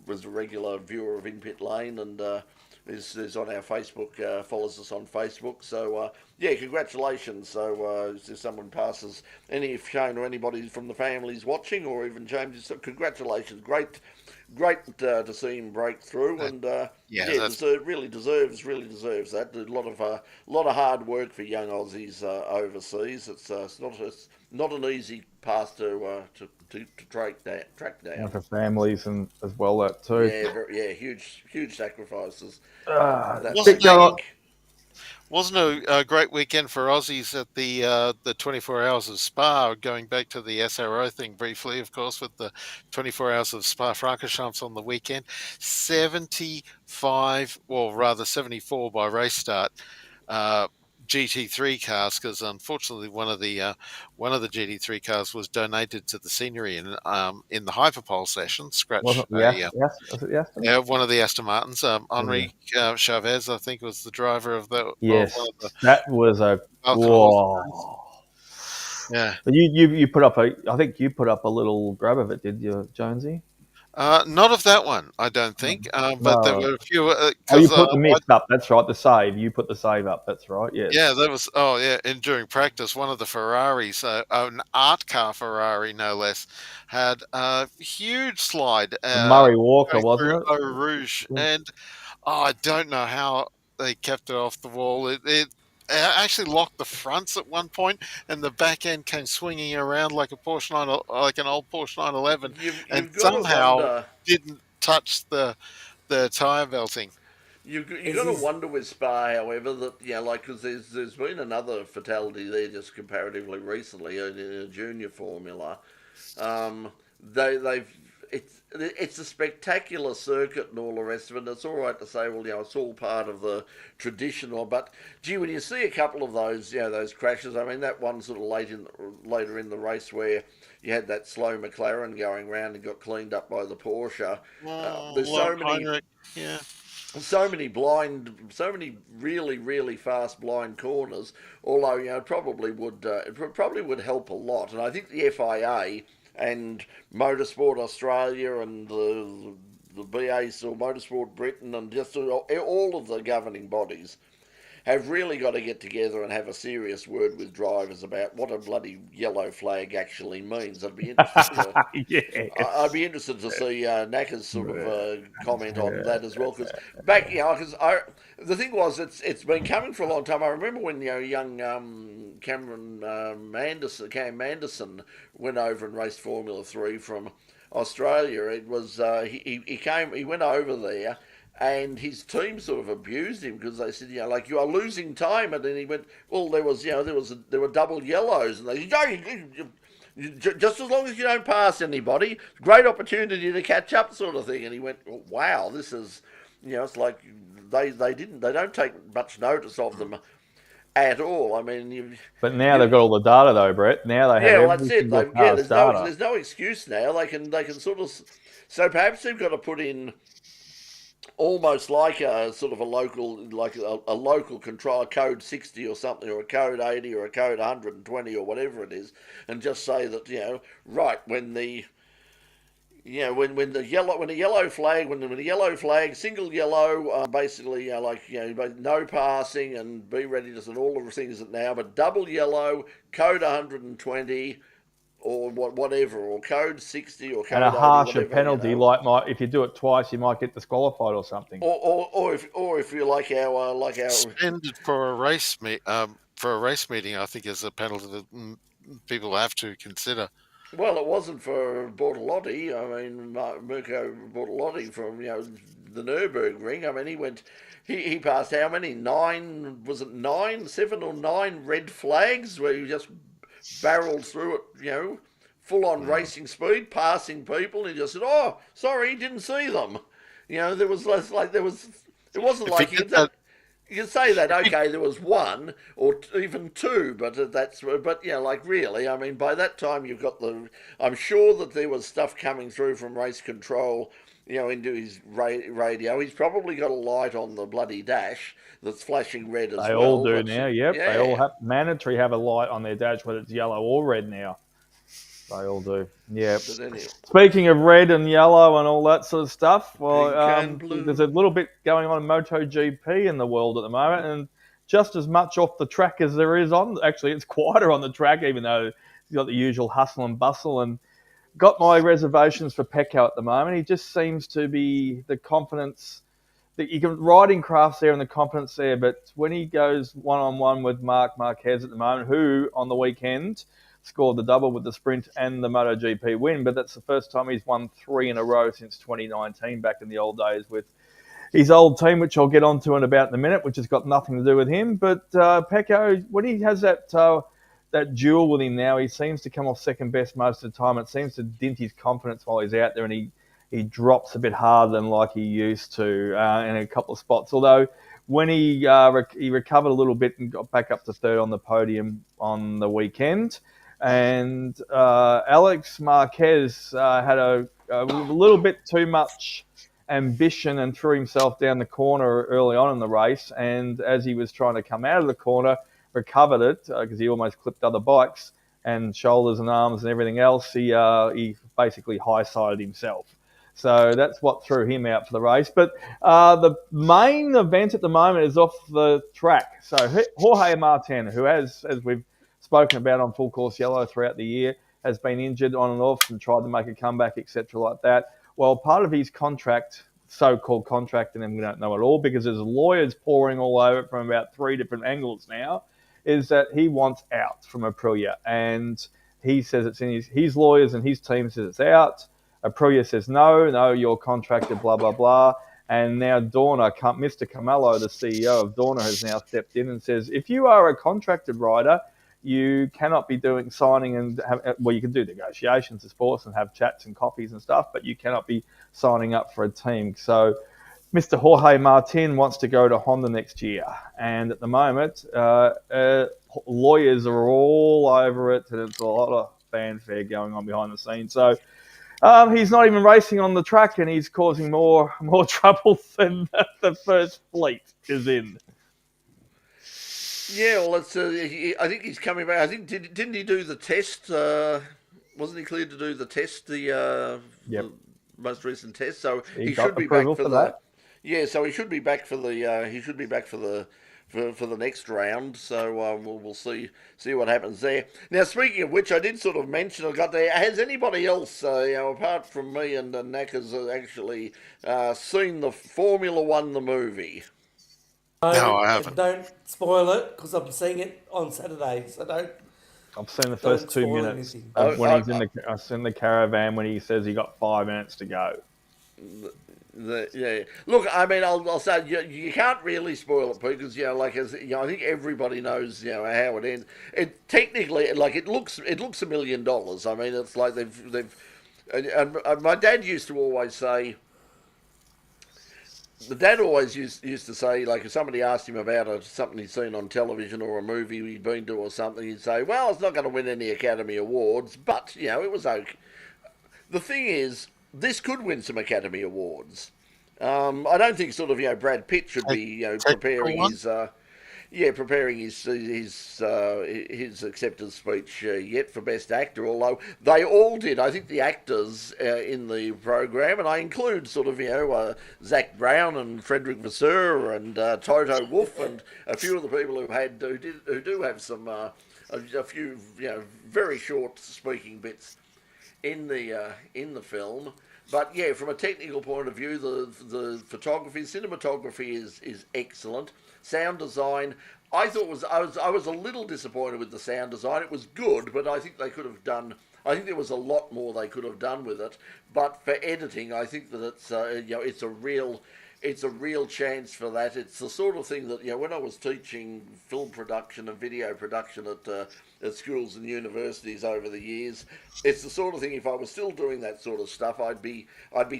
was a regular viewer of In Pit Lane and is on our Facebook. Follows us on Facebook. So yeah, congratulations. So if someone passes, if Shane or anybody from the family's watching, or even James, congratulations. Great to see him break through, and really deserves that. A lot of hard work for young Aussies overseas. It's not an easy path to track down. And for families and as well that too. Yeah, huge sacrifices. Wasn't a great weekend for Aussies at the 24 Hours of Spa, going back to the SRO thing briefly, of course, with the 24 Hours of Spa-Francorchamps on the weekend. 75, well, rather 74 by race start, GT3 cars, because unfortunately one of the GT3 cars was donated to the scenery in the Hyperpole session. Was it the Aston? One of the Aston Martins. Henri Chavez, I think, was the driver of the. Yes, that was a. Whoa. Yeah. But you put up I think you put up a little grab of it, did you, Jonesy? Not of that one, I don't think. But there were a few. You put the mix up. That's right. The save. You put the save up. That's right. Yes. Yeah, that was. Oh, yeah. And during practice, one of the Ferraris, an art car Ferrari, no less, had a huge slide. Murray Walker, wasn't it? Eau Rouge, and I don't know how they kept it off the wall. It actually locked the fronts at one point, and the back end came swinging around like an old Porsche 911, and somehow didn't touch the tyre belting. You've got to wonder with Spa, however, that because there's been another fatality there just comparatively recently in a junior formula. It's a spectacular circuit and all the rest of it. And it's all right to say, well, it's all part of the traditional. But gee, when you see a couple of those, those crashes, I mean, that one sort of later in the race where you had that slow McLaren going round and got cleaned up by the Porsche. There's so many really, really fast blind corners. Although it probably would help a lot. And I think the FIA and Motorsport Australia and the BAs or Motorsport Britain and just all of the governing bodies have really got to get together and have a serious word with drivers about what a bloody yellow flag actually means. I'd be interested. I'd be interested to see Naka's sort of comment on that as well. Because the thing was, it's been coming for a long time. I remember when young Cam Manderson went over and raced Formula 3 from Australia. It was he went over there. And his team sort of abused him because they said, you are losing time. And then he went, well, there were double yellows, and they said, just as long as you don't pass anybody, great opportunity to catch up, sort of thing. And he went, well, wow, this is, it's like they don't take much notice of them at all. I mean, but now they've got all the data though, Brett. Now they have that's it. There's no excuse now. They can sort of. So perhaps they've got to put in almost like a sort of a local control, code 60 or something, or a code 80 or a code 120 or whatever it is, and just say that when the yellow flag, single yellow, basically no passing and be ready to send all of the things that now, but double yellow, code 120. Or whatever, or code 60, or code and a 80, harsher penalty, if you do it twice, you might get disqualified or something. Or if you like our suspended for a race meeting, I think is a penalty that people have to consider. Well, it wasn't for Bortolotti. I mean, Mirko Bortolotti from the Nürburgring. I mean, he passed how many? 7 or 9 red flags where you just barreled through it, full on racing speed, passing people, and he just said, "Oh, sorry, didn't see them." There was less like there was. It wasn't like you could say that. Okay, there was 1 or even 2, but really, I mean, by that time you've got I'm sure that there was stuff coming through from race control into his radio. He's probably got a light on the bloody dash that's flashing red as They well. all do now. Yep, yeah. they all have mandatory have a light on their dash, whether it's yellow or red now. They all do. Yeah. But anyway, Speaking of red and yellow and all that sort of stuff, well, pink and blue. there's a little bit going on in MotoGP in the world at the moment, and just as much off the track as there is on. Actually, it's quieter on the track, even though you've got the usual hustle and bustle. And got my reservations for Pecco at the moment. He just seems to be the confidence. You can riding craft's there and the confidence there, but when he goes one-on-one with Marc Marquez at the moment, who on the weekend scored the double with the sprint and the MotoGP win, but that's the first time he's won 3 in a row since 2019, back in the old days with his old team, which I'll get onto in about in a minute, which has got nothing to do with him. But Pecco, when he has that duel with him now, he seems to come off second best most of the time. It seems to dint his confidence while he's out there, and he drops a bit harder than like he used to in a couple of spots. Although when he recovered a little bit and got back up to third on the podium on the weekend. And Alex Marquez had a little bit too much ambition and threw himself down the corner early on in the race. And as he was trying to come out of the corner, recovered it because he almost clipped other bikes and shoulders and arms and everything else. He basically high-sided himself. So that's what threw him out for the race. But the main event at the moment is off the track. So Jorge Martin, who has, as we've spoken about on Full Course Yellow throughout the year, has been injured on and off and tried to make a comeback, etc. like that. Well, part of his contract, so-called contract, and we don't know at all because there's lawyers pouring all over it from about 3 different angles now, is that he wants out from Aprilia. And he says it's in his lawyers and his team says it's out. Aprilia says, no, you're contracted, blah, blah, blah. And now Dorna, Mr. Camello, the CEO of Dorna, has now stepped in and says, if you are a contracted rider, you cannot be signing and you can do negotiations, of course, and have chats and coffees and stuff, but you cannot be signing up for a team. So Mr. Jorge Martin wants to go to Honda next year. And at the moment, lawyers are all over it, and it's a lot of fanfare going on behind the scenes. So he's not even racing on the track, and he's causing more trouble than the first fleet is in. Yeah, well, I think he's coming back. I think didn't he do the test? Wasn't he cleared to do the test? The most recent test. So he should be back for that. Yeah, so he should be back for the. He should be back for the next round. So we'll see what happens there. Now, speaking of which, I did sort of mention I got there. Has anybody else, apart from me and Knackers, actually seen the Formula One the movie? No, I haven't. Don't spoil it because I'm seeing it on Saturday. So don't. I've seen the first 2 minutes when he's in the caravan when he says he got 5 minutes to go. Yeah. Look, I mean, I'll say you can't really spoil it because I think everybody knows how it ends. It technically, it looks $1 million. I mean, it's like they've and my dad used to always say. The dad always used to say, like, if somebody asked him about something he'd seen on television or a movie he'd been to or something, he'd say, well, it's not going to win any Academy Awards, but, it was okay. The thing is, this could win some Academy Awards. I don't think Brad Pitt should be, preparing his acceptance speech yet for Best Actor, although they all did. I think the actors in the program, and I include Zach Brown and Frederick Vasseur and Toto Wolff and a few of the people who do have some a few very short speaking bits in the film. But yeah, from a technical point of view, the photography, cinematography is excellent. Sound design, I was a little disappointed with the sound design. It was good, but I think they could have done. I think there was a lot more they could have done with it. But for editing, I think that it's a real chance for that. It's the sort of thing that when I was teaching film production and video production at schools and universities over the years, it's the sort of thing. If I was still doing that sort of stuff, I'd be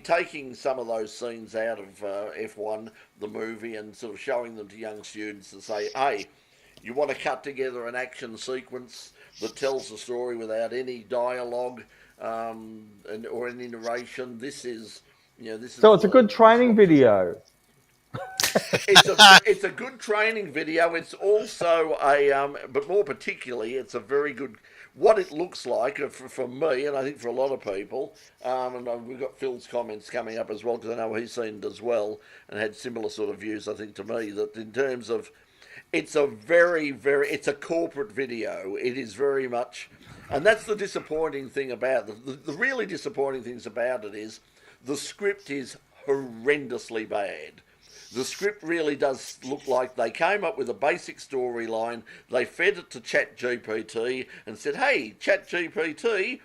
taking some of those scenes out of F1, the movie, and sort of showing them to young students and say, hey, you want to cut together an action sequence that tells the story without any dialogue or any narration. This is this is So it's a good training video. It's a good training video. It's also but more particularly, it's a very good. What it looks like for me, and I think for a lot of people, and we've got Phil's comments coming up as well because I know he's seen it as well and had similar sort of views. I think to me that in terms of, it's a it's a corporate video. It is very much, and that's the disappointing thing about the really disappointing things about it is the script is horrendously bad. The script really does look like they came up with a basic storyline, they fed it to ChatGPT and said, hey, ChatGPT,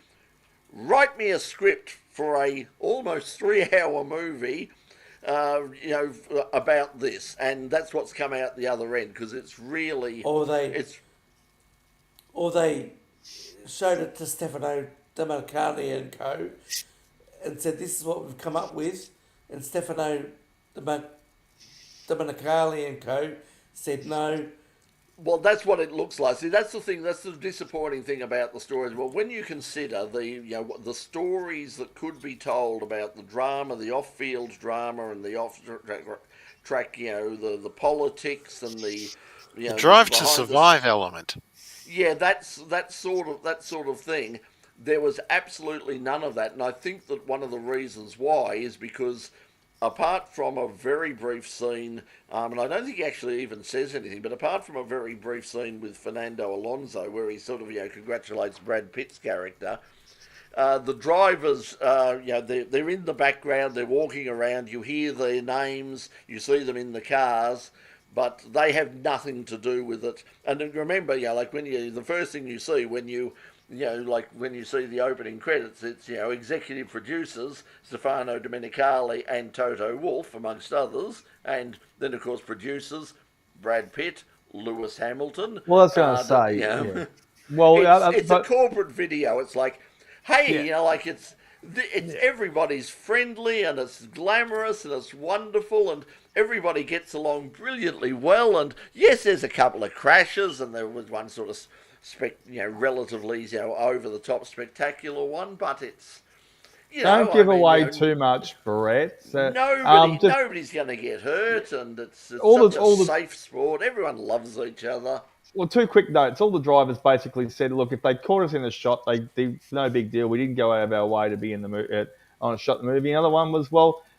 write me a script for a almost 3-hour movie, about this. And that's what's come out the other end, because it's really... Or they showed it to Stefano Domenicali and co. and said, this is what we've come up with. And Stefano Domenicali and co. said no. Well, that's what it looks like. See, that's the thing. That's the disappointing thing about the stories. Well, when you consider the stories that could be told about the drama, the off-field drama, and the off-track, the politics and the drive to survive element. Yeah, that sort of thing. There was absolutely none of that, and I think that one of the reasons why is because, apart from a very brief scene, and I don't think he actually even says anything, but apart from a very brief scene with Fernando Alonso where he sort of congratulates Brad Pitt's character, the drivers, they're in the background, they're walking around, you hear their names, you see them in the cars, but they have nothing to do with it. And remember, the first thing you see when you see the opening credits, it's, executive producers, Stefano Domenicali and Toto Wolff, amongst others, and then, of course, producers, Brad Pitt, Lewis Hamilton. Well, I was going to say, yeah. Well, it's a corporate video. It's like, hey, it's everybody's friendly and it's glamorous and it's wonderful and everybody gets along brilliantly well. And yes, there's a couple of crashes and there was one sort of relatively over the top spectacular one, but it's don't give away too much, Brett. Nobody's going to get hurt, and it's such a safe sport. Everyone loves each other. Well, 2 quick notes. All the drivers basically said, "Look, if they caught us in a shot, they no big deal. We didn't go out of our way to be in the on a shot in the movie." Another one was,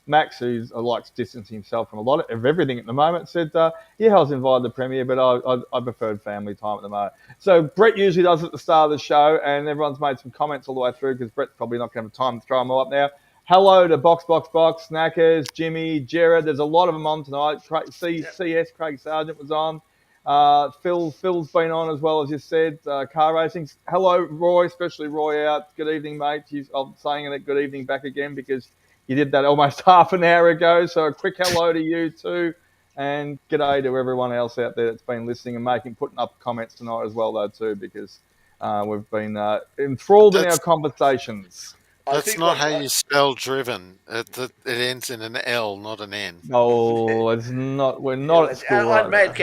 Max, who likes distancing himself from a lot of everything at the moment, said, yeah, I was invited to the premiere, but I preferred family time at the moment. So Brett usually does it at the start of the show, and everyone's made some comments all the way through because Brett's probably not going to have time to throw them all up now. Hello to Box, Snackers, Jimmy, Jared. There's a lot of them on tonight. CS, Craig Sargent was on. Phil's been on as well, as you said. Car racing. Hello, Roy, especially Roy out. Good evening, mate. I'm saying it good evening back again because you did that almost half an hour ago. So a quick hello to you too. And g'day to everyone else out there that's been listening and putting up comments tonight as well, though, too, because we've been enthralled in our conversations. That's not how you spell driven. It ends in an L, not an N. Oh, it's not. We're not at school. Hello to Mad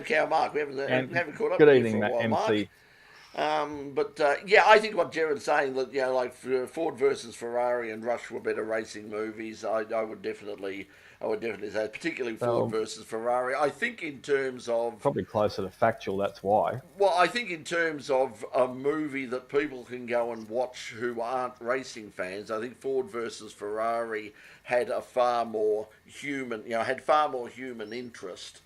Cow Mark. We haven't caught up good with evening, you for a while, MC. Mark. I think what Jared's saying that Ford versus Ferrari and Rush were better racing movies. I would definitely say, particularly Ford versus Ferrari. I think in terms of probably closer to factual. That's why. Well, I think in terms of a movie that people can go and watch who aren't racing fans, I think Ford versus Ferrari had a far more human, interest.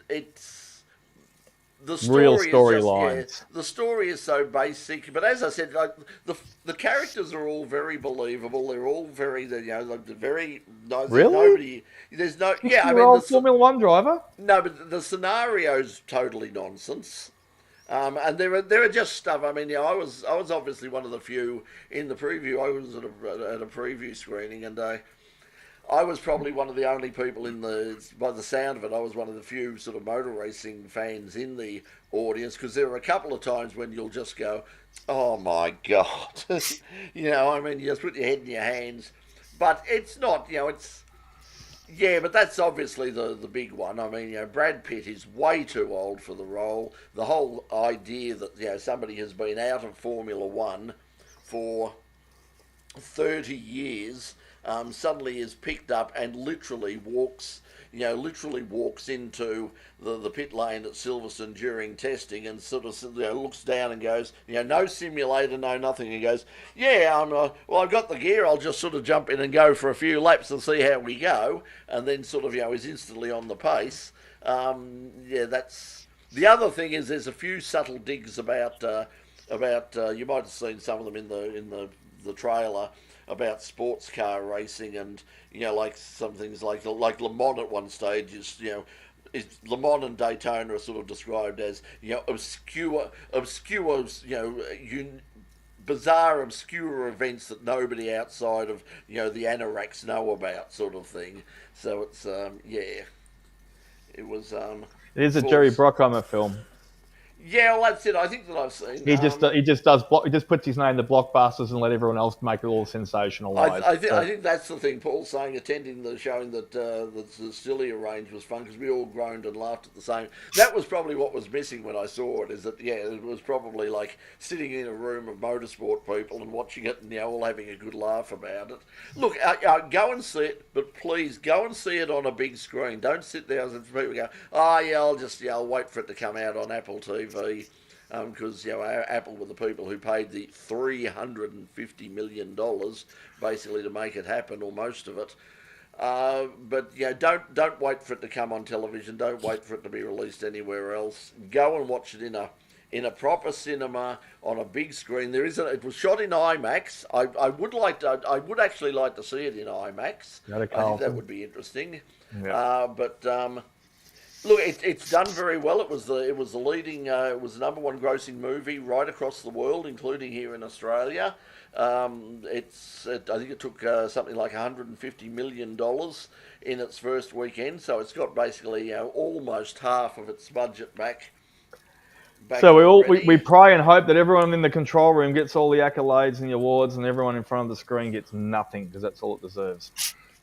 It's the story real storylines. The story is so basic, but as I said, the characters are all very believable. They're all very, very nice. Really? Nobody. There's no. Yeah, I mean, the Formula One driver. No, but the scenario's totally nonsense. And there are just stuff. I mean, I was obviously one of the few in the preview. I was at a preview screening, and I was probably one of the only people by the sound of it, I was one of the few sort of motor racing fans in the audience, because there were a couple of times when you'll just go, oh my God. You just put your head in your hands. But it's not, but that's obviously the big one. I mean, Brad Pitt is way too old for the role. The whole idea that, somebody has been out of Formula One for 30 years suddenly is picked up and literally walks into the pit lane at Silverstone during testing and sort of looks down and goes, no simulator, no nothing, and goes, yeah, well, I've got the gear, I'll just sort of jump in and go for a few laps and see how we go, and then sort of is instantly on the pace. That's the other thing is there's a few subtle digs about you might have seen some of them in the trailer about sports car racing, and like some things like Le Mans at one stage is Le Mans and Daytona are sort of described as obscure bizarre obscure events that nobody outside of the anoraks know about, sort of thing. So it's it was It is a Jerry Bruckheimer film. Yeah, well, that's it. I think that I've seen. He just puts his name in the blockbusters and let everyone else make it all sensationalised. I think that's the thing. Paul's saying, attending the showing that the Silly Range was fun because we all groaned and laughed at the same. That was probably what was missing when I saw it. Is that it was probably like sitting in a room of motorsport people and watching it and all having a good laugh about it. Look, go and see it, but please go and see it on a big screen. Don't sit there and people go, I'll wait for it to come out on Apple TV. Because Apple were the people who paid the $350 million basically to make it happen, or most of it. But don't wait for it to come on television. Don't wait for it to be released anywhere else. Go and watch it in a proper cinema on a big screen. It was shot in IMAX. I would actually like to see it in IMAX. I think that would be interesting. Yeah. Look, it's done very well. It was the leading. It was the number one grossing movie right across the world, including here in Australia. I think it took something like $150 million in its first weekend, so it's got basically almost half of its budget back. So we pray and hope that everyone in the control room gets all the accolades and the awards, and everyone in front of the screen gets nothing, because that's all it deserves.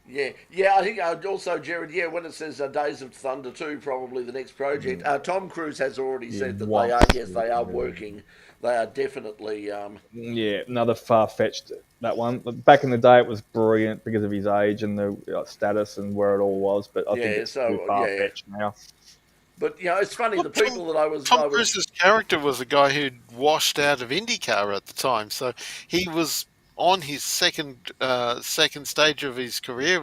Yeah. I think also, Jared, when it says Days of Thunder 2, probably the next project, Tom Cruise has already said that they are working. They are definitely... another far-fetched, that one. Back in the day, it was brilliant because of his age and the status and where it all was, but I think it's too far-fetched now. But, it's funny, the people that I was... Tom Cruise's character was a guy who'd washed out of IndyCar at the time, so he was on his second stage of his career.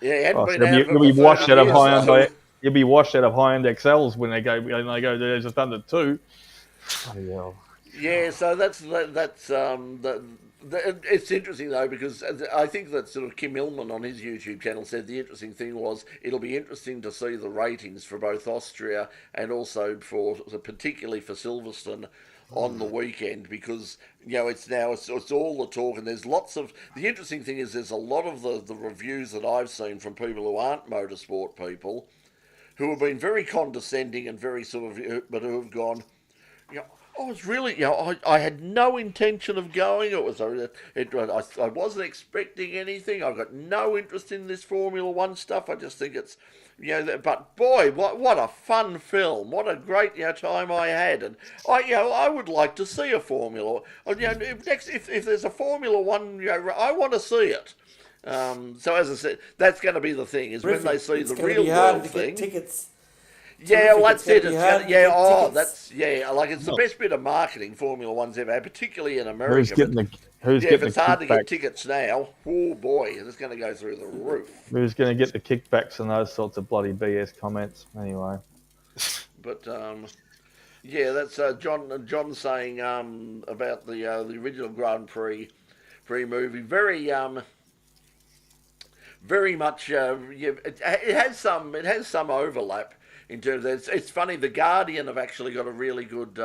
You'll be washed out of high-end. You'll be washed out of high-end XLs when they go Days of Thunder 2. Yeah, so that's it's interesting though, because I think that sort of Kim Illman on his YouTube channel said the interesting thing was it'll be interesting to see the ratings for both Austria and also particularly for Silverstone on the weekend, because it's all the talk, and there's lots of the interesting thing is there's a lot of the reviews that I've seen from people who aren't motorsport people who have been very condescending and very sort of, but who have gone, I was really, I had no intention of going. I wasn't expecting anything. I've got no interest in this Formula One stuff. I just think it's, but boy, what a fun film! What a great time I had, and I would like to see a Formula. If there's a Formula One, I want to see it. So as I said, that's going to be the thing. Is when they see the real world thing. Tickets. Yeah, well, that's it. It's the best bit of marketing Formula One's ever had, particularly in America. If it's hard to get tickets now, oh boy, it's going to go through the roof. Who's going to get the kickbacks and those sorts of bloody BS comments? Anyway. But, that's John saying about the original Grand Prix movie. Very much, it has some overlap. In terms of, it's funny, The Guardian have actually got a really good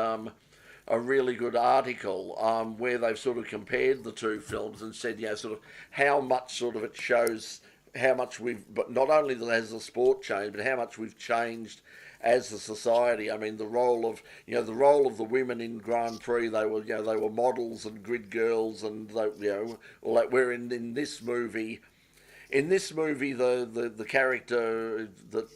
article where they've sort of compared the two films and said, sort of how much sort of it shows how much but not only has the sport changed, but how much we've changed as a society. I mean, the role of the women in Grand Prix, they were models and grid girls, and all that. Where in this movie, the character that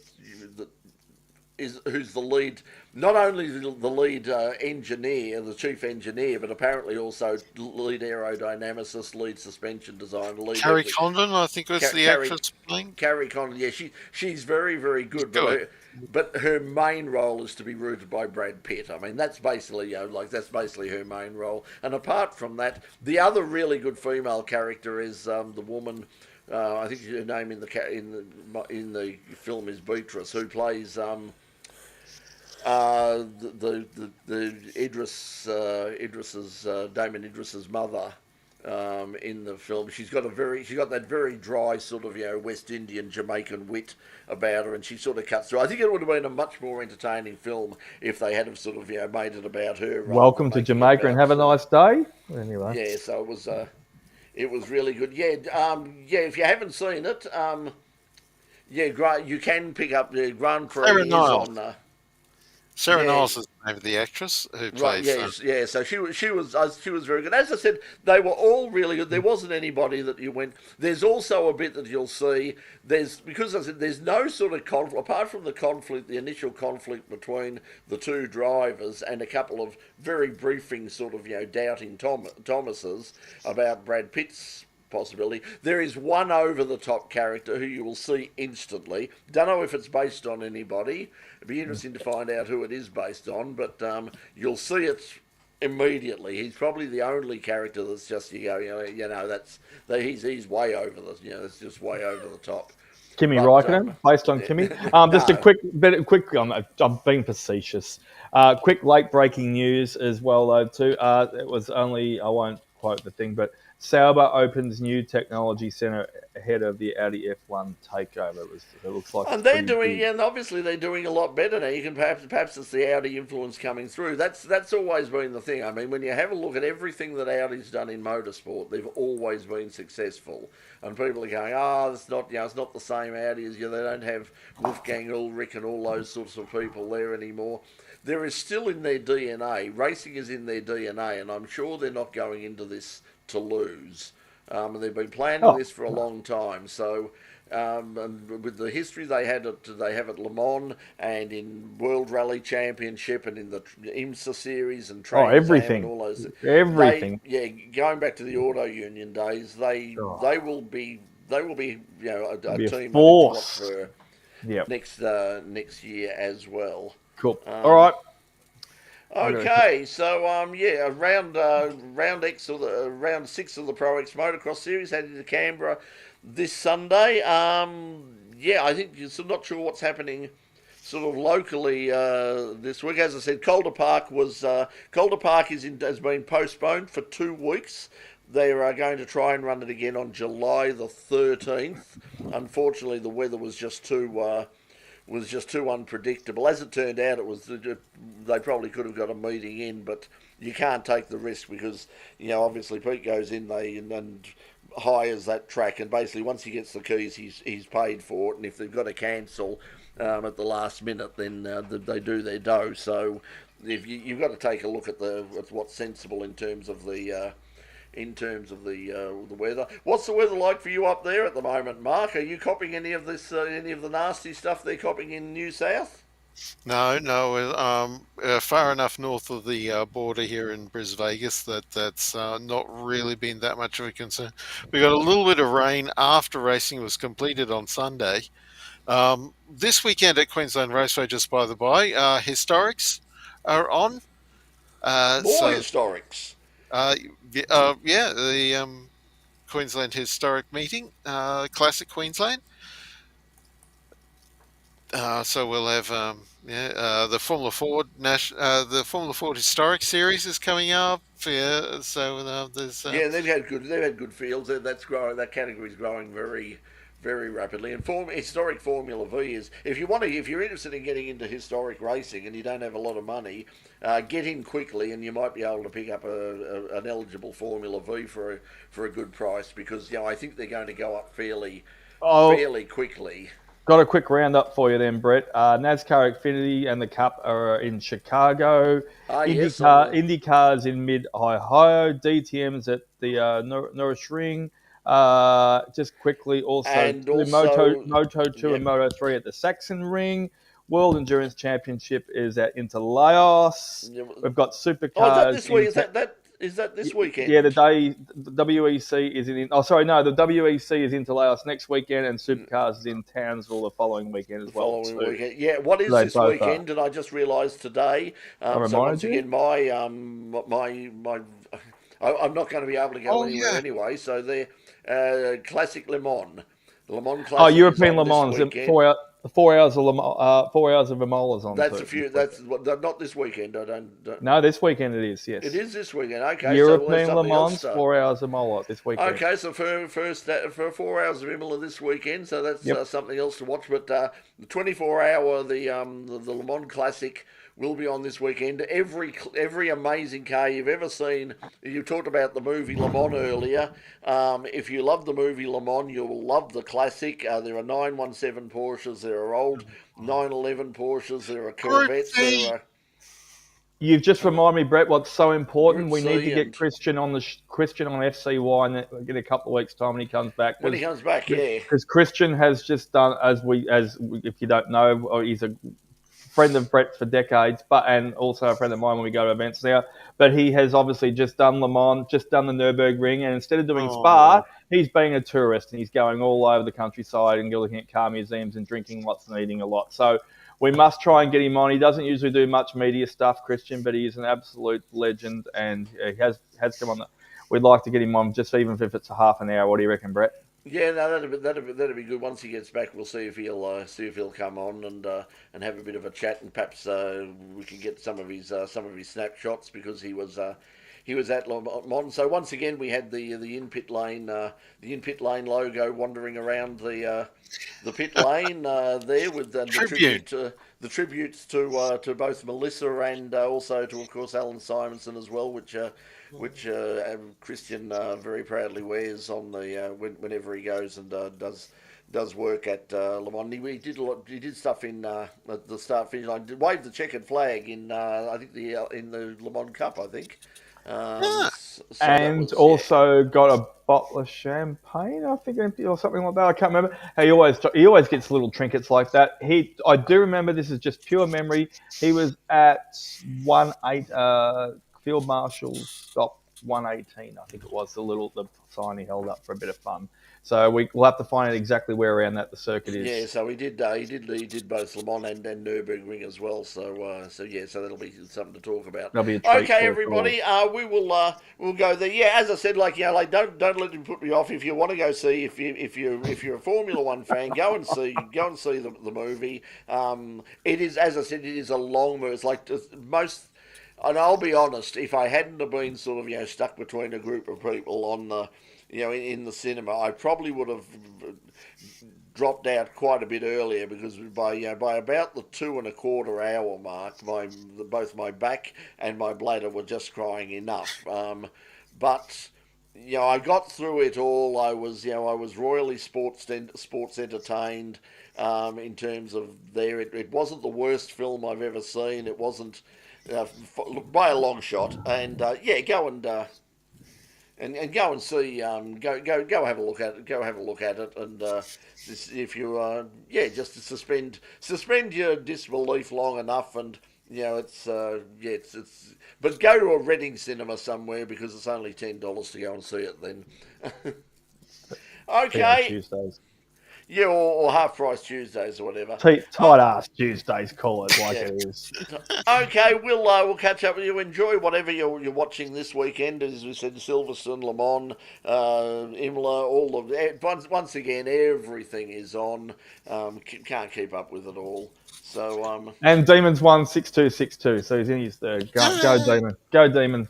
who's the lead, not only the lead engineer, the chief engineer, but apparently also lead aerodynamicist, lead suspension designer, lead Carrie everything. Condon, I think, was the actress playing. Carrie Condon, yeah, she's very, very good, Good. but her main role is to be rooted by Brad Pitt. I mean, that's basically that's basically her main role. And apart from that, the other really good female character is the woman. I think her name in the film is Beatrice, who plays the Damon Idris's mother. In the film, she's got that very dry sort of West Indian Jamaican wit about her, and she sort of cuts through. I think it would have been a much more entertaining film if they had have sort of made it about her. Welcome to Jamaica and have a nice day. Anyway, yeah, so it was really good. Yeah, if you haven't seen it, you can pick up the Grand Prix Sarah is Niles. on. Sarah Niles is the name of the actress who plays. Yeah. So she was very good. As I said, they were all really good. There wasn't anybody that you went. There's also a bit that you'll see. Because I said there's no sort of conflict apart from the initial conflict between the two drivers and a couple of very briefing sort of doubting Thomases about Brad Pitt's possibility. There is one over-the-top character who you will see instantly. Don't know if it's based on anybody. It'd be interesting to find out who it is based on, but you'll see it immediately. He's probably the only character that's just he's way over it's just way over the top. Kimi Räikkönen, based on Kimi. Just a quick. I'm being facetious. Quick late breaking news as well, though. Too. It was only I won't quote the thing, but Sauber opens new technology centre ahead of the Audi F1 takeover. It looks like, and they're doing, and obviously they're doing a lot better now. You can perhaps it's the Audi influence coming through. That's always been the thing. I mean, when you have a look at everything that Audi's done in motorsport, they've always been successful. And people are going, it's not, it's not the same Audi as They don't have Wolfgang Ulrich and all those sorts of people there anymore. There is still in their DNA. Racing is in their DNA, and I'm sure they're not going into this to lose. They've been planning this for a long time. So, and with the history they have at Le Mans and in World Rally Championship and in the IMSA series and everything, and all those everything. Going back to the Auto Union days, they will be a team force for next year as well. Cool. All right. Okay, so round 6 of the Pro X Motocross Series heading to Canberra this Sunday. I think you're not sure what's happening sort of locally this week. As I said, Calder Park has been postponed for 2 weeks. They are going to try and run it again on July the 13th. Unfortunately, the weather was just too unpredictable. As it turned out, they probably could have got a meeting in, but you can't take the risk because obviously Pete goes in and hires that track, and basically once he gets the keys, he's paid for it, and if they've got to cancel at the last minute, then they do their dough. So if you've got to take a look at what's sensible in terms of the weather. What's the weather like for you up there at the moment, Mark? Are you copying any of the nasty stuff they're copying in New South? No. Far enough north of the border here in Bris Vegas that's not really been that much of a concern. We got a little bit of rain after racing was completed on Sunday. This weekend at Queensland Raceway, just by the by, historics are on. Historics. The Queensland Historic Meeting, Classic Queensland. So we'll have the Formula Ford the Formula Ford Historic Series is coming up. Yeah, so there's they've had good fields. That's growing. That category is growing very, very rapidly. And historic Formula V is if you're interested in getting into historic racing and you don't have a lot of money, get in quickly and you might be able to pick up an eligible Formula V for a good price because I think they're going to go up fairly quickly. Got a quick roundup for you then, Brett. NASCAR Xfinity and the Cup are in Chicago. IndyCar's in mid-Ohio. DTM's at the Nürburgring. Just quickly, also Moto 2 and Moto 3 at the Saxon Ring. World Endurance Championship is at Interlagos. Yeah, We've got supercars. Oh, is that this week? in Is that this weekend? Yeah, the WEC is in. Oh, sorry, no, the WEC is Interlagos next weekend, and Supercars is in Townsville the following weekend as well. Following weekend. Yeah, what is They this both weekend? Did I just realise today? So reminded once you? again, I'm not going to be able to go anywhere anyway. So they're Classic Le Mans. The Le Mans Classic. Oh, European Le this Mans. weekend. 4 hours of 4 hours of Imola's on. That's a few. That's not this weekend. I don't. No, this weekend it is. Yes, It is this weekend. Okay, European so Le Mans, 4 hours of Imola this weekend. Okay, so for 4 hours of Imola this weekend, so that's something else to watch. But the 24-hour the Le Mans Classic will be on this weekend. Every amazing car you've ever seen. You talked about the movie Le Mans earlier. If you love the movie Le Mans, you will love the Classic. There are 917 Porsches. There are old 911 Porsches. There are Corvettes. There are. You've just reminded me, Brett, what's so important. We need to and- get Christian on Christian on FCY in a couple of weeks' time when he comes back. When he comes back, yeah. Because Christian has just done, as if you don't know, he's a friend of Brett's for decades, and also a friend of mine when we go to events now. But he has obviously just done Le Mans, just done the Nürburgring, and instead of doing Spa, he's being a tourist and he's going all over the countryside and looking at car museums and drinking lots and eating a lot. So we must try and get him on. He doesn't usually do much media stuff, Christian, but he is an absolute legend, and he has come on. We'd like to get him on, just even if it's a half an hour. What do you reckon, Brett? Yeah, no, that'd be good. Once he gets back, we'll see if he'll come on and have a bit of a chat, and perhaps we can get some of his snapshots, because he was at Le Mans. So once again, we had the in pit lane logo wandering around the pit lane there with the tributes to both Melissa and also to, of course, Alan Simonson as well, which Christian very proudly wears on the whenever he goes and does work at Le Mans. He did stuff in at the start finish line. Waved the checkered flag in I think in the Le Mans Cup, I think. And also got a bottle of champagne, I think, or something like that. I can't remember. He always gets little trinkets like that. I do remember, this is just pure memory. He was at 1-8 Field Marshal's stop 118, I think it was, the sign he held up for a bit of fun. So we'll have to find out exactly where around that the circuit is. Yeah, so he did both Le Mans and Nürburgring as well. So that'll be something to talk about. That'll be a treat. Okay, everybody, we'll go there. Yeah, as I said, don't let him put me off. If you want to go see, if you're a Formula One fan, go and see the movie. It is, as I said, it is a long movie. It's like most. And I'll be honest, if I hadn't have been sort of stuck between a group of people on the in the cinema, I probably would have dropped out quite a bit earlier, because by about the 2.25 hour mark, both my back and my bladder were just crying enough. But I got through it all. I was royally sports entertained. In terms of there, it wasn't the worst film I've ever seen. It wasn't. By a long shot, and go and go and see. Go have a look at it. Go have a look at it, and if you just to suspend your disbelief long enough, and it's. But go to a Reading cinema somewhere, because it's only $10 to go and see it then. Okay. Tuesdays. Yeah, or half price Tuesdays or whatever. Tight ass Tuesdays, call it like it is. Okay, we'll catch up with you. Enjoy whatever you're watching this weekend. As we said, Silverstone, Le Mans, Imola, all of it. Once again, everything is on. Can't keep up with it all. So and Demons won 6-2, so he's in his third. Go Demon, go Demon.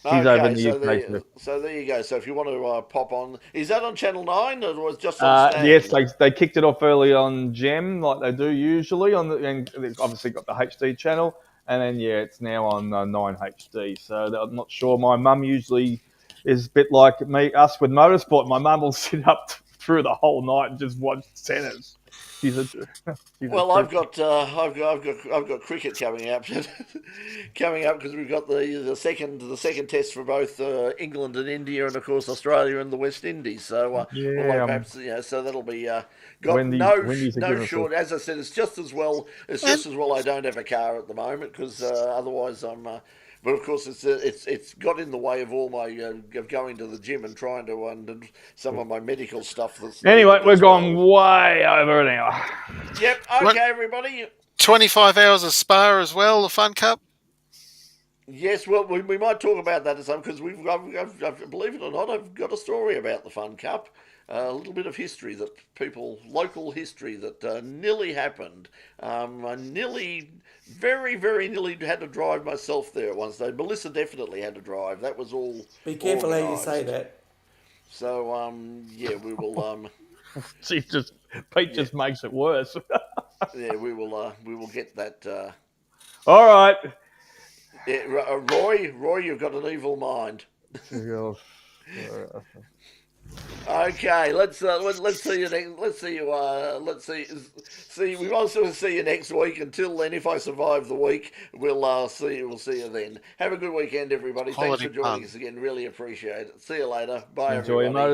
He's over in the UK. So there you go. So if you want to pop on, is that on Channel 9 or was it just on Stan? Yes, they kicked it off early on Gem, like they do usually, and they've obviously got the HD channel, and then it's now on 9 HD. So I'm not sure. My mum usually is a bit like us with motorsport. My mum will sit up through the whole night and just watch tennis. She's a Well, true. I've got cricket coming up, coming up because we've got the second test for both England and India, and of course Australia and the West Indies. So, although Yeah, perhaps so that'll be got Wendy's are no giving us short. As I said, it's just as well. It's And just as well I don't have a car at the moment because otherwise I'm. But of course, it's got in the way of all my of going to the gym and trying to and some of my medical stuff. That's Anyway, needed we're as gone well. way over an hour. Yep. Okay, everybody. 25 hours of Spa as well, the Fun Cup. Yes, well, we might talk about that as some because believe it or not, I've got a story about the Fun Cup, a little bit of history that local history that nearly happened. I very nearly had to drive myself there once. Though Melissa definitely had to drive. That was all. Be careful how you say organised. that. So yeah, we will. Pete just makes it worse. Yeah, we will get that. All right. Yeah, Roy, you've got an evil mind. Okay, let's see you next. See. We might sort of see you next week. Until then, if I survive the week, we'll see you. We'll see you then. Have a good weekend, everybody. Holiday Thanks for joining fun. us again. Really appreciate it. See you later. Bye, Enjoy your everybody.